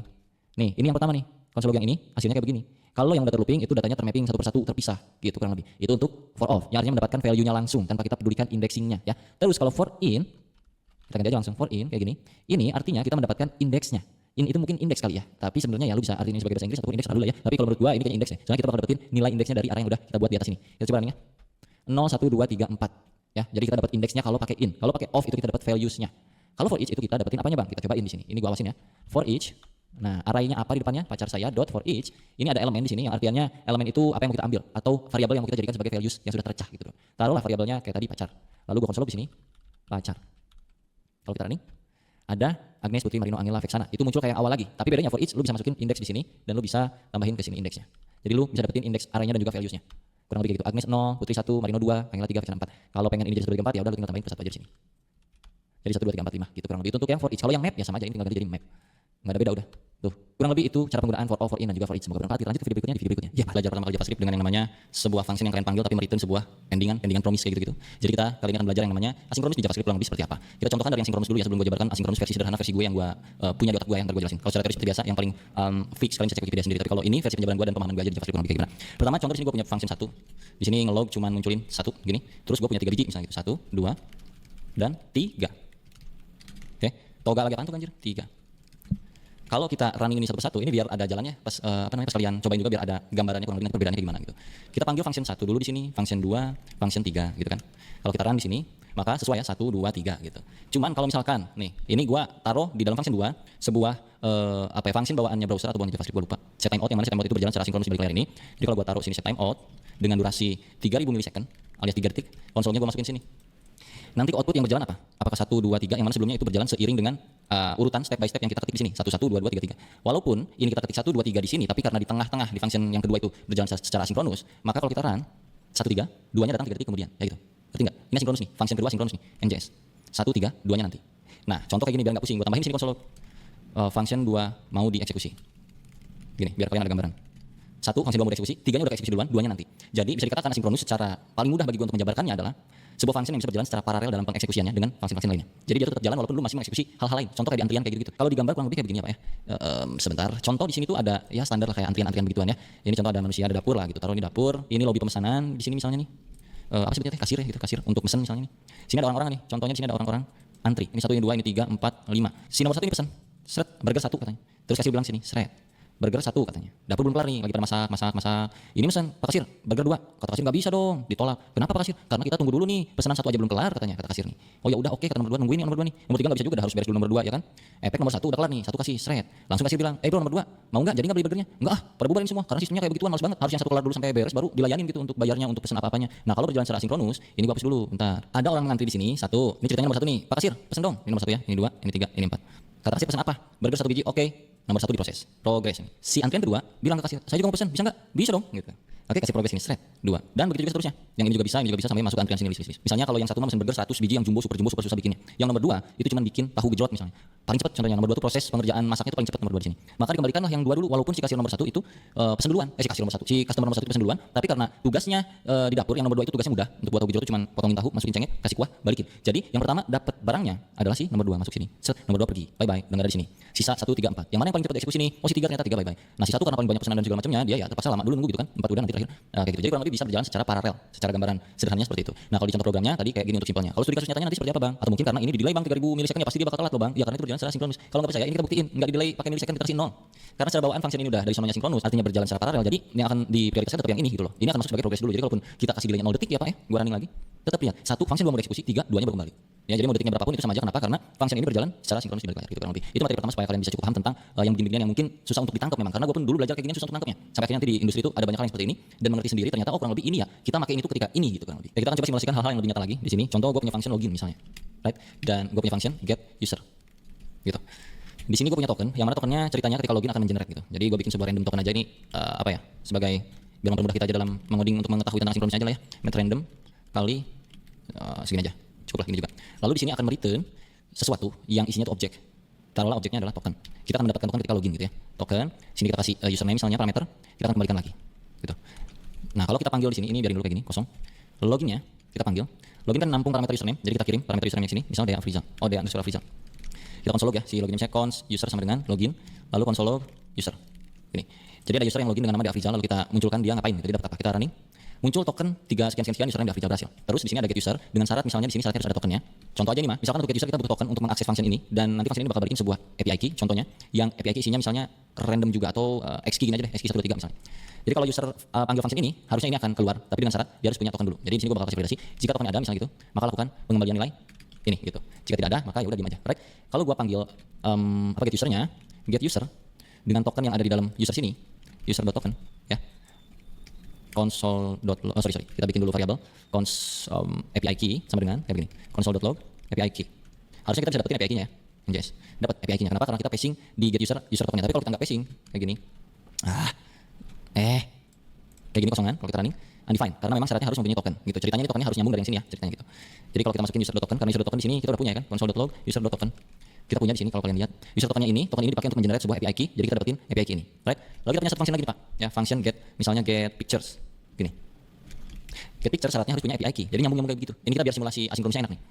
Nih, ini yang pertama nih. Konsol log yang ini hasilnya kayak begini. Kalau yang udah terlooping itu datanya termapping satu persatu terpisah gitu kurang lebih. Itu untuk for of, yang artinya mendapatkan value-nya langsung tanpa kita pedulikan indexingnya ya. Terus kalau for in, kita ganti aja langsung for in kayak gini. Ini artinya kita mendapatkan indeksnya. In itu mungkin indeks kali ya, tapi sebenarnya ya lu bisa artinya ini sebagai bahasa Inggris ataupun indeks dulu ya. Tapi kalau menurut gua ini kayaknya indeks ya. Soalnya kita bakal dapetin nilai indeksnya dari arah yang udah kita buat di atas ini. Kita coba running ya. 0 1 2 3 4 ya. Jadi kita dapat indeksnya kalau pakai in. Kalau pakai of itu kita dapat values-nya. Kalau for each itu kita dapetin apanya bang? Kita cobain di sini. Ini gua awasin ya. For each. Nah, arraynya apa di depannya? Pacar saya dot for each. Ini ada elemen di sini yang artinya elemen itu apa yang mau kita ambil atau variabel yang mau kita jadikan sebagai values yang sudah tercah gitu. Taruhlah variabelnya kayak tadi pacar. Lalu gua konsol di sini pacar. Kalau kita running ada Agnes, Putri, Marino, Angela, Vexana. Itu muncul kayak awal lagi. Tapi bedanya for each lu bisa masukin indeks di sini dan lu bisa tambahin ke sini indeksnya. Jadi lu bisa dapetin indeks arraynya dan juga valuesnya. Kurang lebih kayak gitu. Agnes 0, Putri 1, Marino 2, Angela 3, Vexana 4. Kalau pengen ini jadi 1 2 3 4 ya udah lu tinggal tambahin plus 1 aja di sini. Jadi 1 2 3 4 5 gitu kurang lebih. Itu untuk yang for each. Kalau yang map ya sama aja, ini tinggal ganti jadi map. Nggak ada beda udah. Tuh, kurang lebih itu cara penggunaan for of, for in dan juga for each. Semoga bermanfaat. Kita lanjut ke video berikutnya. Di video berikutnya ya, belajar pertama kali JavaScript dengan yang namanya sebuah function yang kalian panggil tapi mereturn sebuah pendingan promise kayak gitu-gitu. Jadi kita kali ini akan belajar yang namanya asynchronous di JavaScript kurang lebih seperti apa. Kita contohkan dari yang synchronous dulu ya sebelum gue jabarkan asynchronous versi sederhana versi gue yang gue punya di otak gue yang ntar gue jelasin. Kalau secara teori seperti biasa yang paling fix kalian bisa cek Wikipedia sendiri. Tapi kalau ini versi penjabaran gue dan pemahaman gue aja di JavaScript kurang lebih kayak gimana. Pertama contoh di sini gue punya function 1. Di sini ngelog cuman munculin 1 gini. Terus gue punya 3 biji misalnya gitu. 1, 2 dan 3. Oke, toga lagi apaan tuh anjir? 3. Kalau kita running ini satu persatu, ini biar ada jalannya pas pas kalian cobain juga biar ada gambarannya kurang lebih nanti perbedaannya kayak gimana gitu. Kita panggil function 1 dulu di sini, function 2, function 3 gitu kan. Kalau kita run di sini, maka sesuai ya 1 2 3 gitu. Cuman kalau misalkan nih, ini gua taruh di dalam function 2 sebuah function bawaannya browser atau bawaannya JavaScript gua lupa. Set timeout yang mana set timeout itu berjalan secara sinkronus di balik layar ini. Jadi kalau gua taruh sini set timeout dengan durasi 3000 milisecond alias 3 detik, konsolnya gua masukin sini. Nanti output yang berjalan apa? Apakah 1, 2, 3 yang mana sebelumnya itu berjalan seiring dengan urutan step by step yang kita ketik di sini. 1, 1, 2, 2, 3, 3. Walaupun ini kita ketik 1, 2, 3 di sini, tapi karena di tengah-tengah di function yang kedua itu berjalan secara sinkronus, maka kalau kita run 1, 3, 2-nya datang 3 detik kemudian. Ya gitu. Ngerti nggak? Ini sinkronus nih. Function kedua sinkronus nih. NJS. 1, 3, 2-nya nanti. Nah, contoh kayak gini biar nggak pusing. Gue tambahin sini konsol function 2 mau dieksekusi. Gini, biar kalian ada gambaran. 1, function 2 mau dieksekusi, 3-nya udah dieksekusi duluan, 2-nya nanti. Jadi bisa dikatakan sinkronus secara paling mudah bagi gue untuk menjabarkannya adalah sebuah function yang bisa berjalan secara paralel dalam pengeksekusiannya dengan function-function lainnya. Jadi dia tetap jalan walaupun lu masih mengeksekusi hal-hal lain. Contoh kayak di antrian kayak gitu-gitu. Kalau digambar kurang lebih kayak begini apa ya? Sebentar. Contoh di sini tuh ada ya standar lah kayak antrian-antrian begituan ya. Ini contoh ada manusia, ada dapur lah gitu. Taruh ini dapur. Ini lobby pemesanan di sini misalnya nih. Apa sebetulnya kasir ya gitu, kasir untuk pesen misalnya nih. Sini ada orang-orang nih. Contohnya di sini ada orang-orang antri. Ini 1, ini 2, ini 3, 4, 5. Si nomor 1 ini pesan. Seret, burger 1 katanya. Terus kasir bilang sini, seret. Burger 1 katanya. Dapur belum kelar nih, lagi pada masak. Ini pesan, Pak Kasir, burger 2. Kata kasir nggak bisa dong, ditolak. Kenapa Pak Kasir? Karena kita tunggu dulu nih, pesanan 1 aja belum kelar katanya, kata kasir nih. Oh ya udah oke, kata nomor 2 nungguin yang nomor 2 nih. Nomor 3 nggak bisa juga, harus beres dulu nomor 2 ya kan. Efek nomor 1 udah kelar nih, 1 kasih seret. Langsung kasir bilang, bro nomor 2, mau nggak? Jadi nggak beli burgernya? Nggak pada bubarin semua, karena sistemnya kayak begituan, males banget. Harus yang 1 kelar dulu sampai beres baru dilayanin gitu untuk bayarnya, untuk pesan apa-apanya. Nah kalau berjalan secara sinkronus, ini gua hapus dulu, bentar. Ada orang ngantri di sini, 1. Ini ceritanya nomor 1 nih, Pak Kasir, pesen dong. Ini nomor 1 ya, ini 2, ini 3, ini 4. Kata kasir pesan apa? Burger 1 biji, oke. Nomor 1 diproses, progres ini. Si antrian kedua bilang ke kasir, saya juga mau pesan, bisa nggak? Bisa dong, gitu. Oke, kasih progres ini set 2. Dan begitu juga seterusnya. Yang ini juga bisa sampai masuk ke antrian sini list. Misalnya kalau yang satu mah pesen burger 100 biji yang jumbo super susah bikinnya. Yang nomor 2 itu cuma bikin tahu gejrot misalnya. Paling cepat contohnya nomor 2 itu proses pengerjaan masaknya itu paling cepat nomor 2 di sini. Maka dikembalikanlah yang 2 dulu walaupun si kasir nomor 1 itu pesen duluan. Si customer nomor 1 itu pesen duluan, tapi karena tugasnya di dapur yang nomor 2 itu tugasnya mudah. Untuk buat tahu gejrot itu cuma potongin tahu, masukin cengek, kasih kuah, balikin. Jadi yang pertama dapat barangnya adalah si nomor 2 masuk sini. Set, nomor 2 pergi. Bye bye, dengar dari sini. Sisa 1 3 4. Yang mana yang paling cepat eksekusi nih? Oh si 3 ternyata 3 bye bye. Nah si 1 karena paling banyak pesanan dan segala macamnya, dia ya terpaksa lama dulu nunggu gitu kan. 4 udah nanti terakhir. Kayak gitu. Jadi kurang lebih bisa berjalan secara paralel, secara gambaran sederhananya seperti itu. Nah, kalau di contoh programnya tadi kayak gini untuk simpelnya. Kalau studi kasus nyatanya nanti seperti apa, Bang? Atau mungkin karena ini di delay Bang 3000 milisecond ya pasti dia bakal telat loh, Bang. Ya karena itu berjalan secara sinkronus. Kalau nggak percaya ini kita buktiin, nggak di delay pakai milisecond dikasih 0. Karena secara bawaan function ini udah dari sononya sinkronus, artinya berjalan secara paralel. Jadi yang akan diprioritaskan tetap yang ini gitu loh. Ini akan masuk sebagai progres dulu. Jadi kalaupun kita kasih delaynya 0 detik ya Pak ya, gua running lagi. Tetap lihat, 1 function belum dieksekusi, 3 2-nya baru kembali. Ya, jadi mau detiknya berapapun itu sama aja. Kenapa? Karena function ini berjalan secara sinkronus di balik layar gitu kurang lebih. Itu materi pertama supaya kalian bisa cukup paham tentang yang begini-beginian yang mungkin susah untuk ditangkap memang. Karena gue pun dulu belajar kayak gini susah untuk nangkapnya. Sampai akhirnya nanti di industri itu ada banyak hal yang seperti ini dan mengerti sendiri ternyata kurang lebih ini ya. Kita pakai ini tuh ketika ini gitu kurang lebih. Ya, kita akan coba simulasikan hal-hal yang lebih nyata lagi di sini. Contoh gue punya function login misalnya. Right? Dan gue punya function get user. Gitu. Di sini gue punya token, yang mana tokennya ceritanya ketika login akan mengenerate gitu. Jadi gue bikin sebuah random token aja ini apa ya? Sebagai biar mempermudah kita aja dalam mengoding untuk mengetahui tentang sinkronisnya aja lah ya. Met random kali segini aja. Cukup lah gini juga. Lalu di sini akan return sesuatu yang isinya itu objek. Taruhlah objeknya adalah token. Kita akan mendapatkan token ketika login gitu ya. Token, sini kita kasih username misalnya parameter, kita akan kembalikan lagi. Gitu. Nah, kalau kita panggil di sini, ini biarin dulu kayak gini, kosong. Loginnya kita panggil. Login kan nampung parameter username, jadi kita kirim parameter username yang sini, misalnya Dea Afrizal. Oh, Dea underscore Afrizal. Kita konsol log ya, si login misalnya cons user sama dengan login, lalu konsol log user. Ini. Jadi ada user yang login dengan nama Dea Afrizal, lalu kita munculkan dia ngapain gitu. Dia dapat apa? Kita running. Muncul token 3 sekian username Dea Afrizal berhasil. Terus di sini ada get user dengan syarat misalnya di sini syaratnya harus ada tokennya. Contoh aja nih mah, misalkan untuk get user kita butuh token untuk mengakses function ini dan nanti function ini bakal balikin sebuah API key contohnya yang API key isinya misalnya random juga atau X key gini aja deh, X key 1 2 3 misalnya. Jadi kalau user panggil function ini harusnya ini akan keluar tapi dengan syarat dia harus punya token dulu. Jadi di sini gua bakal kasih validasi jika tokennya ada misalnya gitu, maka lakukan pengembalian nilai ini gitu. Jika tidak ada maka ya udah diam aja. Right? Kalau gua panggil get usernya, get user dengan token yang ada di dalam user sini, user.token ya. Sorry, kita bikin dulu variabel API key sama dengan kayak begini. Console.log API key. Harusnya kita bisa dapetin API key-nya ya. Yes. Dapat API key-nya. Kenapa? Karena kita passing di get user tokennya. Tapi kalau kita nggak passing kayak gini. Kayak gini kosongan kalau kita running undefined karena memang syaratnya harus mempunyai token gitu. Ceritanya ini tokennya harus nyambung dari yang sini ya, ceritanya gitu. Jadi kalau kita masukin user.token karena user.token di sini kita udah punya ya kan. Console.log user.token. Kita punya di sini kalau kalian lihat. User tokennya ini, token ini dipakai untuk mengenerate sebuah API key, jadi kita dapetin API key ini. Right? Lalu kita punya satu function lagi nih, Pak. Ya, function get misalnya get pictures. Gini. Get picture syaratnya harus punya API key. Jadi nyambung kayak begitu. Ini kita biar simulasi asinkronisnya enak nih.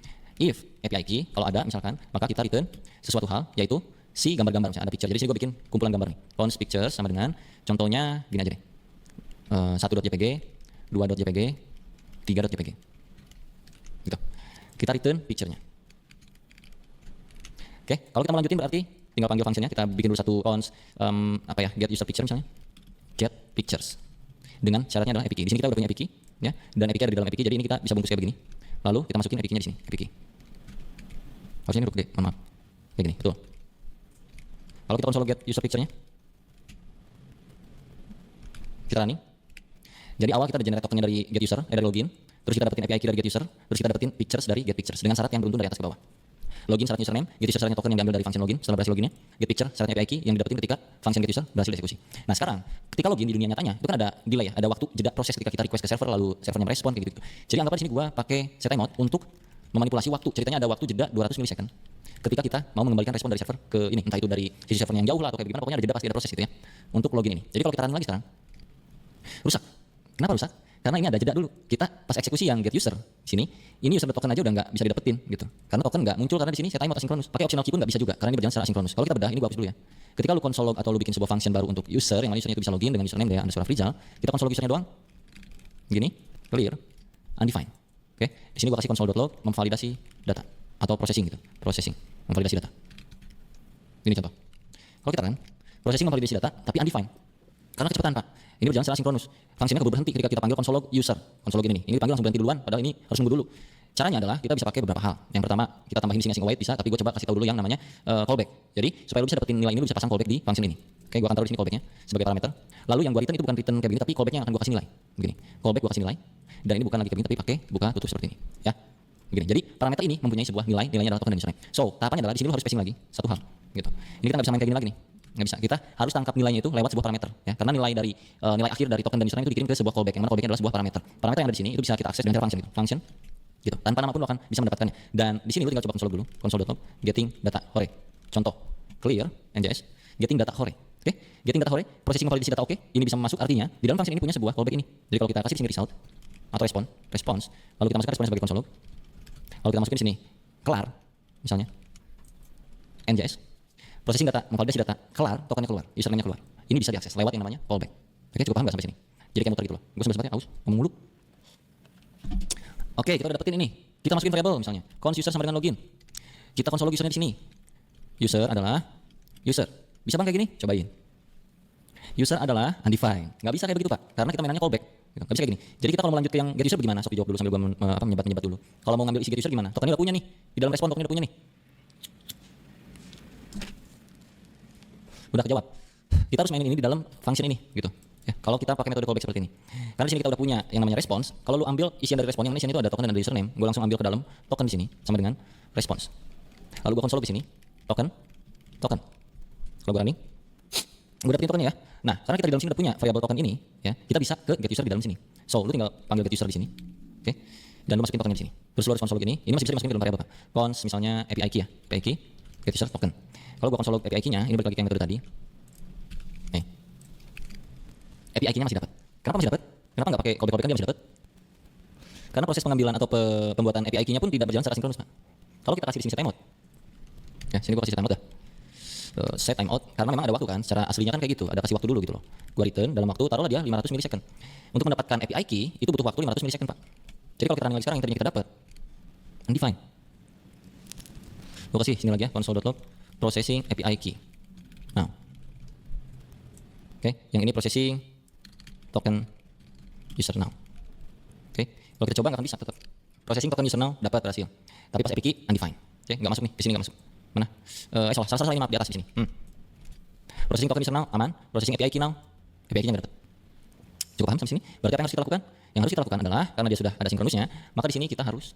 If API key kalau ada misalkan, maka kita return sesuatu hal yaitu si gambar-gambar misalnya ada picture. Jadi sini gue bikin kumpulan gambar nih. Cons pictures sama dengan contohnya gini aja deh. 1.jpg, 2.jpg, 3.jpg. Gitu. Kita return picture-nya. Oke, kalau kita mau lanjutin berarti tinggal panggil fungsinya, kita bikin dulu satu cons get user picture misalnya. Get pictures. Dengan syaratnya adalah API key. Di sini kita udah punya API key ya, dan API key ada di dalam API key, jadi ini kita bisa bungkus kayak begini. Lalu kita masukin API key-nya di sini, API key. Harusnya ini udah gede, mohon maaf. Kayak gini, betul. Kalau kita console get user picture-nya, kita running. Jadi awal kita ada generate tokennya dari get user, dari login, terus kita dapetin API key dari get user, terus kita dapetin pictures dari get pictures dengan syarat yang beruntun dari atas ke bawah. Login syaratnya username, get user syaratnya token yang diambil dari function login setelah berhasil loginnya, get picture syaratnya API key yang didapetin ketika function get user berhasil dieksekusi. Nah sekarang ketika login di dunia nyatanya itu kan ada delay ya, ada waktu jeda proses ketika kita request ke server lalu servernya merespon kayak gitu. Jadi anggaplah di sini gua pakai set timeout untuk memanipulasi waktu. Ceritanya ada waktu jeda 200 milisecond ketika kita mau mengembalikan respon dari server ke ini, entah itu dari sisi servernya yang jauh lah atau kayak gimana, pokoknya ada jeda pasti ada proses gitu ya untuk login ini. Jadi kalau kita run lagi sekarang rusak. Kenapa rusak? Karena ini ada jeda dulu. Kita pas eksekusi yang get user sini, ini user token aja udah nggak bisa didapetin gitu. Karena token nggak muncul karena di sini set timeout asinkronus. Pakai optional key pun nggak bisa juga karena ini berjalan secara asinkronus. Kalau kita bedah, ini gua hapus dulu ya. Ketika lu console log atau lu bikin sebuah function baru untuk user yang mana usernya itu bisa login dengan username Dea underscore Afrizal, kita console log usernya doang. Gini, clear, undefined. Oke, di sini gua kasih console.log memvalidasi data atau processing gitu. Processing, memvalidasi data. Ini contoh. Kalau kita kan processing memvalidasi data tapi undefined. Karena kecepatan, Pak. Ini berjalan secara sinkronus. Fungsinya keburu berhenti ketika kita panggil console log user. Console login ini. Ini dipanggil langsung berhenti duluan, padahal ini harus nunggu dulu. Caranya adalah kita bisa pakai beberapa hal. Yang pertama, kita tambahin sini async await bisa, tapi gue coba kasih tahu dulu yang namanya callback. Jadi, supaya lu bisa dapetin nilai ini, lu bisa pasang callback di function ini. Oke, gue akan taruh di sini callbacknya sebagai parameter. Lalu yang gue return itu bukan return kayak begini, tapi callbacknya yang akan gue kasih nilai. Begini. Callback gue kasih nilai. Dan ini bukan lagi kayak begini, tapi pakai buka tutup seperti ini. Ya. Begini. Jadi, parameter ini mempunyai sebuah nilai, nilainya adalah token dan username. So, tahapannya adalah di sini lu harus passing lagi satu hal, gitu. Ini kita nggak bisa main kayak gini lagi nih. Nggak bisa. Kita harus tangkap nilainya itu lewat sebuah parameter, ya. Karena nilai dari nilai akhir dari token dan username itu dikirim ke sebuah callback, yang mana callback adalah sebuah parameter. Parameter yang ada di sini itu bisa kita akses dengan cara function gitu. Function gitu. Tanpa nama pun lo akan bisa mendapatkannya. Dan di sini lo tinggal coba console dulu, console.log getting data hore. Contoh, clear NJS getting data hore. Oke, getting data hore, processing validasi data oke. Ini bisa masuk, artinya di dalam function ini punya sebuah callback ini. Jadi kalau kita kasih di sini result atau response, lalu kita masukkan response sebagai console log. Lalu kita masukin di sini kelar misalnya NJS processing data, memvalidasi data, kelar, tokennya keluar, username-nya keluar. Ini bisa diakses lewat yang namanya callback. Oke, cukup paham gak sampai sini? Jadi kayak muter gitu loh. Gue sebenarnya aus, ngomong mulu. Oke, kita udah dapetin ini. Kita masukin variable misalnya. Cons user sama dengan login. Kita konsol log usernya di sini. User adalah user. Bisa bang kayak gini? Cobain. User adalah undefined. Nggak bisa kayak begitu pak, karena kita mainannya callback. Gitu. Nggak bisa kayak gini. Jadi kita kalau mau lanjut ke yang get user bagaimana? Sok dijawab dulu sambil gue menyebat dulu. Kalau mau ngambil isi get user gimana? Tokennya udah punya nih. Di dalam respon tokennya udah punya nih. Udah kejawab. Kita harus mainin ini di dalam function ini gitu. Ya, kalau kita pakai metode callback seperti ini. Karena di sini kita udah punya yang namanya response. Kalau lu ambil isian dari response yang ini itu ada token dan ada username, gue langsung ambil ke dalam token di sini sama dengan response. Lalu gue konsol di sini, token. Kalau gue running, gue dapetin tokennya ya. Nah, karena kita di dalam sini udah punya variable token ini, ya, kita bisa ke get user di dalam sini. So, lu tinggal panggil get user di sini. Oke. Dan lu masukin tokennya di sini. Terus lu harus konsol log ini masih bisa dimasukin ke dalam variable apa? Cons misalnya API key ya. API key get user token. Kalau gua konsol log API key-nya, ini balik lagi ke yang metode tadi. Nih. API key-nya masih dapat. Kenapa masih dapat? Kenapa nggak pakai callback kan dia masih dapat? Karena proses pengambilan atau pembuatan API key-nya pun tidak berjalan secara sinkronus, Pak. Kalau kita kasih di sini set timeout. Ya, sini gua kasih set timeout dah. Set timeout karena memang ada waktu kan, secara aslinya kan kayak gitu, ada kasih waktu dulu gitu loh. Gua return dalam waktu taruhlah dia 500 milisecond. Untuk mendapatkan API key itu butuh waktu 500 milisecond, Pak. Jadi kalau kita running lagi sekarang yang tadinya kita dapat undefined. Gua kasih sini lagi ya, console.log processing API key. Nah. Oke, yang ini processing token user now. Oke, kalau kita coba nggak akan bisa tetap. Processing token user now dapat berhasil. Tapi pas API key undefined. Oke, nggak masuk nih, di sini nggak masuk. Mana? Salah ini maaf di atas di sini. Processing token user now aman, processing API key now. API key-nya nggak dapat. Cukup paham sampai sini? Berarti apa yang harus kita lakukan? Yang harus kita lakukan adalah karena dia sudah ada sinkronusnya, maka di sini kita harus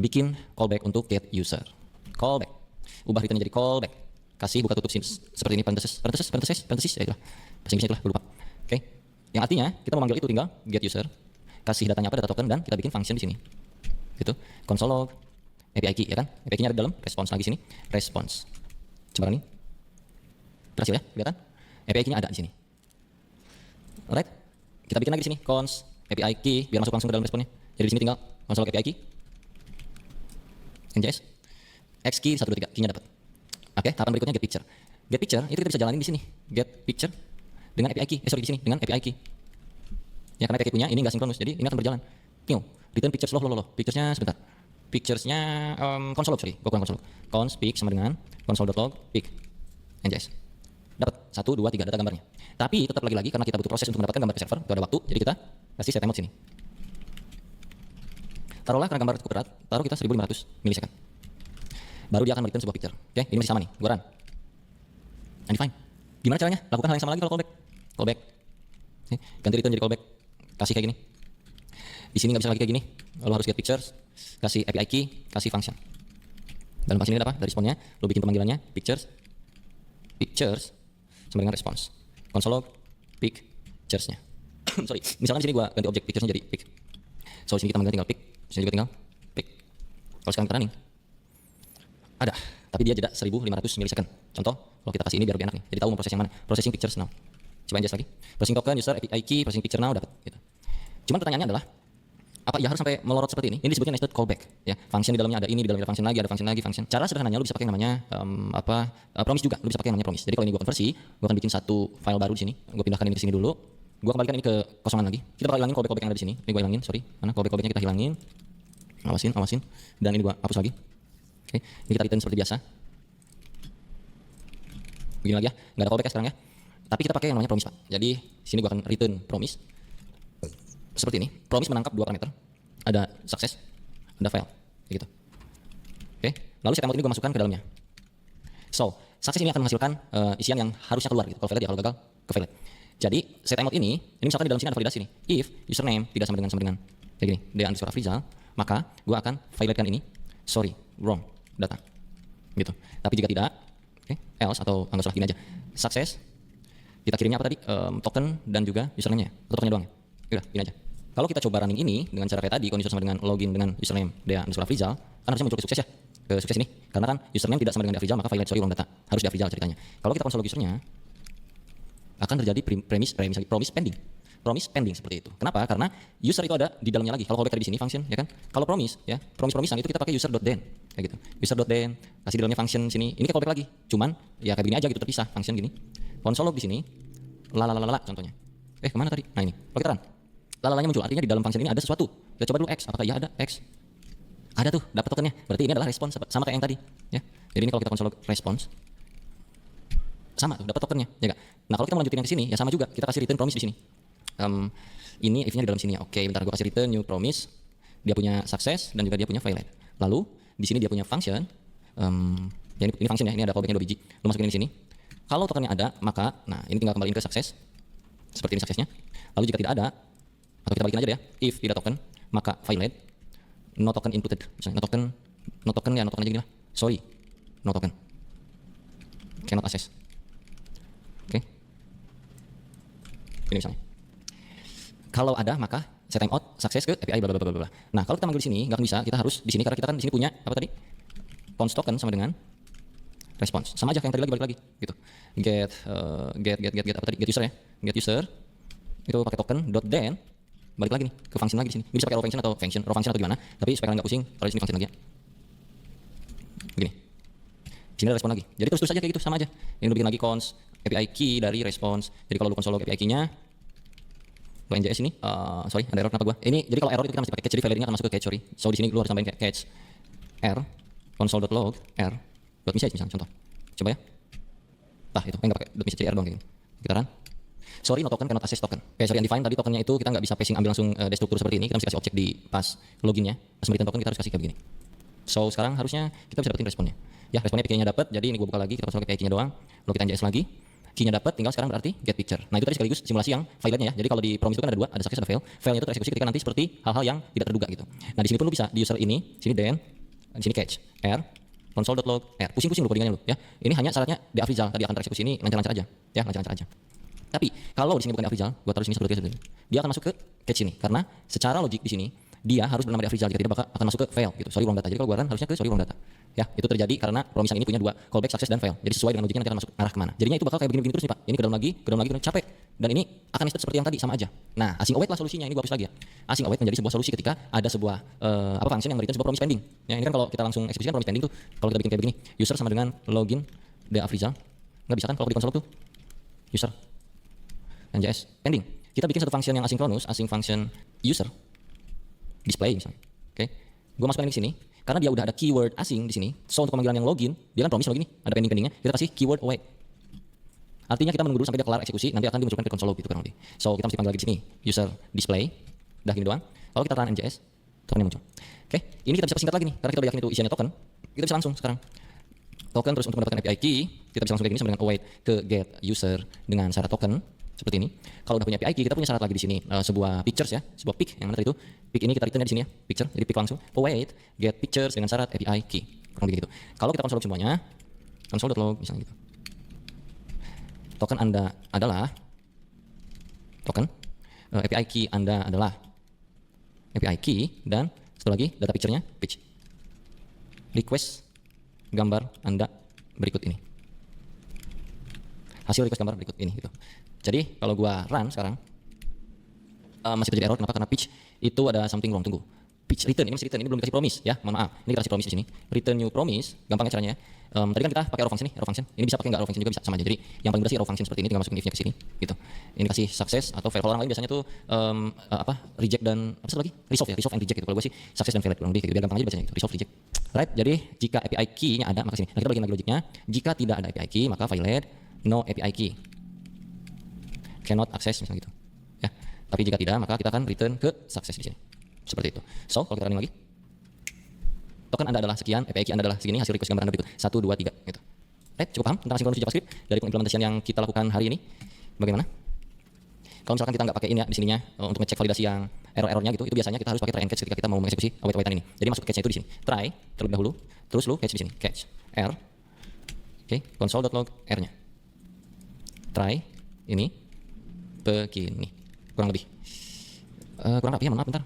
bikin callback untuk get user. Callback. Ubah return jadi callback. Kasih buka tutup seperti ini parenthesis ya itulah. Bahasa Inggrisnya itulah, gue lupa. Oke. Yang artinya kita mau manggil itu tinggal get user, kasih datanya apa, data token, dan kita bikin function di sini. Gitu. Console log API key ya kan? API key-nya ada di dalam response lagi sini. Response. Coba ini. Berhasil ya? Kelihatan? API key-nya ada di sini. Alright. Kita bikin lagi di sini cons API key biar masuk langsung ke dalam responnya. Jadi di sini tinggal console log API key. NJS. X key 1 2 3 key-nya dapat. Oke, tahapan berikutnya get picture. Get picture itu kita bisa jalanin di sini. Get picture dengan API key. Di sini dengan API key. Ya karena API key punya ini enggak sinkronus. Jadi ini akan berjalan. New. Return pictures loh. Pictures-nya sebentar. Pictures-nya console log, sorry. Gua kurang console log. Cons pic sama dengan console.log pic. NJS. Dapat 1 2 3 data gambarnya. Tapi tetap lagi karena kita butuh proses untuk mendapatkan gambar ke server, itu ada waktu. Jadi kita kasih set timeout sini. Taruhlah karena gambar cukup berat, taruh kita 1500 milisecond. Baru dia akan return sebuah picture. Oke, ini masih sama nih. Gua run. Undefined. Gimana caranya? Lakukan hal yang sama lagi kalau callback. Callback. Oke, ganti return jadi callback. Kasih kayak gini. Di sini nggak bisa lagi kayak gini. Lalu harus get pictures, kasih API key, kasih function. Dalam function ini ada apa? Dari responnya, lo bikin pemanggilannya pictures sama dengan response. Console log pictures-nya. Sorry, misalkan di sini gua ganti objek pictures-nya jadi pic. So di sini kita manggil tinggal pic, di sini juga tinggal pic. Kalau sekarang kita running, ada, tapi dia jeda 1500 milisecond. Contoh, kalau kita kasih ini biar lebih enak nih. Jadi tahu mau proses yang mana. Processing pictures now. Coba NJS lagi. Processing token user API key, processing picture now dapat gitu. Cuman pertanyaannya adalah apa ya harus sampai melorot seperti ini? Ini disebutnya nested callback ya. Function di dalamnya ada ini, di dalamnya ada function lagi, ada function lagi, function. Cara sederhananya lu bisa pakai yang namanya promise juga. Lu bisa pakai yang namanya promise. Jadi kalau ini gua konversi, gua akan bikin satu file baru di sini. Gua pindahkan ini ke sini dulu. Gua kembalikan ini ke kosongan lagi. Kita bakal hilangin callback yang ada di sini. Ini gua hilangin, sorry. Mana callback-callbacknya kita hilangin. Awasin. Dan ini gua hapus lagi. Oke, ini kita return seperti biasa. Begini lagi ya, nggak ada callback ya sekarang ya. Tapi kita pakai yang namanya promise, Pak. Jadi sini gua akan return promise. Seperti ini. Promise menangkap dua parameter. Ada success, ada fail, gitu. Oke, lalu set timeout ini gua masukkan ke dalamnya. So, success ini akan menghasilkan isian yang harusnya keluar gitu. Kalau valid ya, kalau gagal ke valid. Jadi set timeout ini misalkan di dalam sini ada validasi nih. If username tidak sama dengan kayak gini, d_afrizal, maka gua akan validatekan ini. Sorry, wrong data. Gitu. Tapi jika tidak, else atau anggaplah gini aja. sukses. Kita kirimnya apa tadi? Token dan juga username-nya. Atau tokennya doang ya? Udah, ini aja. Kalau kita coba running ini dengan cara kayak tadi, kalau user sama dengan login dengan username Dea_Afrizal, kan harusnya muncul ke sukses ya, ke sukses ini. Karena kan username tidak sama dengan Dea_Afrizal, maka violate ulang data. Harus Dea_Afrizal ceritanya. Kalau kita konsol log usernya, akan terjadi promise pending. Promise pending seperti itu. Kenapa? Karena user itu ada di dalamnya lagi. Kalau callback tadi di sini function, ya kan? Kalau promise, ya, promisan itu kita pakai user.den, kayak gitu. User.den, kasih di dalamnya function sini. Ini kayak callback lagi. Cuman ya kayak begini aja gitu terpisah, function gini. Konsol log di sini, lalalala contohnya. Kemana tadi? Nah ini, kalau kita run, lalalanya muncul. Artinya di dalam function ini ada sesuatu. Kita coba dulu X, apakah iya ada X? Ada tuh, dapat tokennya. Berarti ini adalah response sama kayak yang tadi, ya. Jadi ini kalau kita konsol log response, sama tuh, dapat tokennya, ya gak? Nah kalau kita mau lanjutin yang ke sini, ya sama juga. Kita kasih return promise di sini. Ini if-nya di dalam sini ya. Oke, bentar gue kasih return new promise. Dia punya success dan juga dia punya violate. Lalu di sini dia punya function. Ya ini function ya. Ini ada callbacknya 2 biji. Lu masukin di sini. Kalau tokennya ada, maka nah ini tinggal kembaliin ke success. Seperti ini successnya. Lalu jika tidak ada, atau kita balikin aja deh ya. If tidak token, maka violate. No token inputted. Misalnya no token ya, no token aja gini lah. Sorry, no token. Cannot access. Oke. Ini misalnya. Kalau ada maka set timeout sukses ke API bla bla bla bla. Nah, kalau kita manggil di sini enggak bisa, kita harus di sini karena kita kan di sini punya apa tadi? Const token sama dengan response. Sama aja kayak yang tadi lagi balik lagi gitu. Get apa tadi? Get user ya. Get user itu pakai token dot then balik lagi nih ke function lagi di sini. Ini bisa pakai raw function atau atau gimana? Tapi supaya kalian enggak pusing, kalau di sini function lagi ya. Begini. Di sini ada respon lagi. Jadi terus aja kayak gitu sama aja. Ini udah bikin lagi const API key dari response. Jadi kalau lu console log API key-nya lo NJS ini, sorry ada error kenapa gua? Ini jadi kalau error itu kita mesti pakai catch, jadi value-nya akan masuk ke catch, sorry. So di sini lu harus tambahin kayak catch r console.log r .message misalnya contoh. Coba ya. Tah itu, enggak pakai .message r doang kayak gitu. Kita run. Sorry no token cannot access token. Sorry undefined tadi tokennya itu kita nggak bisa passing ambil langsung destruktur seperti ini, kita mesti kasih objek di pas loginnya. Pas memberikan token kita harus kasih kayak begini. So sekarang harusnya kita bisa dapetin responnya. Ya responnya API-nya dapat, jadi ini gua buka lagi, kita konsol API-nya doang. Lalu kita NJS lagi. Key-nya dapat, tinggal sekarang berarti get picture. Nah itu tadi sekaligus simulasi yang violate-nya ya. Jadi kalau di promise itu kan ada 2, ada success ada fail. Fail-nya itu tereksekusi ketika nanti seperti hal-hal yang tidak terduga gitu. Nah di sini pun lu bisa di user ini, sini then, di sini catch r console.log r. Pusing-pusing lu codingannya lu ya. Ini hanya syaratnya Dea_Afrizal tadi akan tereksekusi ini lancar-lancar aja. Ya, lancar-lancar aja. Tapi kalau di sini bukan Dea_Afrizal, gua taruh di sini seperti itu. Dia akan masuk ke catch ini karena secara logik di sini dia harus bernama Dea_Afrizal, jika tidak akan masuk ke fail gitu. Sorry wrong data. Jadi kalau gua run harusnya ke sorry wrong data. Ya, itu terjadi karena promisan ini punya 2, callback, success dan fail. Jadi sesuai dengan logiknya nanti akan masuk arah kemana. Jadinya itu bakal kayak begini-begini terus nih Pak. Ini ke dalam lagi, capek. Dan ini akan nested seperti yang tadi sama aja. Nah, async await lah solusinya. Ini gua hapus lagi ya. Async await menjadi sebuah solusi ketika ada sebuah function yang return sebuah promise pending. Ya, ini kan kalau kita langsung eksekusikan promise pending tuh, kalau kita bikin kayak begini, user sama dengan login Dea_Afrizal. Enggak bisa kan kalau di konsol tuh. User NJS pending. Kita bikin satu function yang asynchronous, async function user display misalnya. Oke. Gua masukkan ini ke sini. Karena dia udah ada keyword asing di sini, so untuk pemanggilan yang login, dia kan promise login nih, ada pending-pendingnya, kita kasih keyword await. Artinya kita menunggu dulu sampai dia kelar eksekusi, nanti akan dimunculkan ke console log gitu kurang lebih. So kita mesti panggil lagi di sini, user display, udah gini doang. Kalau kita run NJS, tokennya muncul. Oke, ini kita bisa persingkat lagi nih, karena kita udah yakin itu isiannya token, kita bisa langsung sekarang. Token terus untuk mendapatkan API key, kita bisa langsung kayak gini sama dengan await ke get user dengan syarat token. Seperti ini. Kalau udah punya API key, kita punya syarat lagi di sini, sebuah pictures ya, sebuah pic yang mana tadi itu. Pic ini kita return di sini ya, picture. Jadi pic langsung. Await get pictures dengan syarat API key. Kurang lebih gitu. Kalau kita console semuanya, console.log misalnya gitu. Token Anda adalah token, API key Anda adalah API key, dan satu lagi data picture-nya pitch. Request gambar Anda berikut ini. Hasil request gambar berikut ini gitu. Jadi kalau gua run sekarang masih terjadi error. Kenapa? Karena pitch itu ada something wrong. Tunggu. Pitch return, ini masih return, ini belum dikasih promise ya. Mohon maaf. Ini dikasih promise di sini. Return new promise, gampangnya caranya. Tadi kan kita pakai raw function nih, raw function. Ini bisa pakai enggak raw function juga bisa sama aja. Jadi yang paling mudah sih raw function seperti ini, tinggal masukin if-nya ke sini gitu. Ini kasih success atau fail. Kalau orang lain biasanya tuh reject dan apa satu lagi? Resolve ya, resolve and reject gitu. Kalau gua sih success dan fail kurang lebih gitu. Biar gampang aja bacanya gitu. Resolve reject. Right? Jadi jika API key-nya ada maka sini. Nah, kita bagian lagi logiknya. Jika tidak ada API key, maka violate no API key. Cannot access misalnya gitu. Ya. Tapi jika tidak maka kita akan return ke success di sini. Seperti itu. So, kalau kita running lagi. Token Anda adalah sekian, API key Anda adalah segini, hasil request gambar Anda berikut. 1 2 3 gitu. Right? Cukup paham tentang sinkronis JavaScript dari pengimplementasian yang kita lakukan hari ini? Bagaimana? Kalau misalkan kita nggak pakai ini ya di sininya untuk ngecek validasi yang error-errornya gitu, itu biasanya kita harus pakai try and catch ketika kita mau mengeksekusi await-awaitan ini. Jadi masuk ke catch-nya itu di sini. Try terlebih dahulu, terus lu catch di sini. Catch R. Oke, console.log R-nya. try ini begini kurang lebih. Kurang rapi ya, mohon maaf bentar.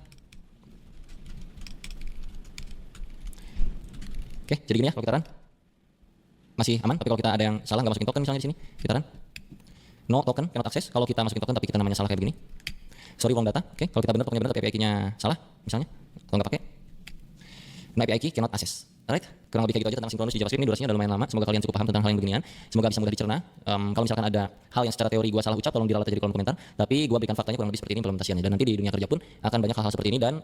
Oke, jadi gini ya kalau kita run. Masih aman, tapi kalau kita ada yang salah nggak masukin token misalnya di sini, kita run. No token, cannot access. Kalau kita masukin token tapi kita namanya salah kayak begini. Sorry wrong data. Oke, kalau kita benar tokennya benar tapi API key-nya salah misalnya. Kalau nggak pakai. No API key cannot access. Alright, kurang lebih kayak gitu aja tentang sinkronus di JavaScript. Ini durasinya udah lumayan lama. Semoga kalian cukup paham tentang hal yang beginian. Semoga bisa mudah dicerna. Kalau misalkan ada hal yang secara teori gua salah ucap, tolong diralat aja di kolom komentar. Tapi gua berikan faktanya kurang lebih seperti ini implementasiannya. Dan nanti di dunia kerja pun akan banyak hal-hal seperti ini dan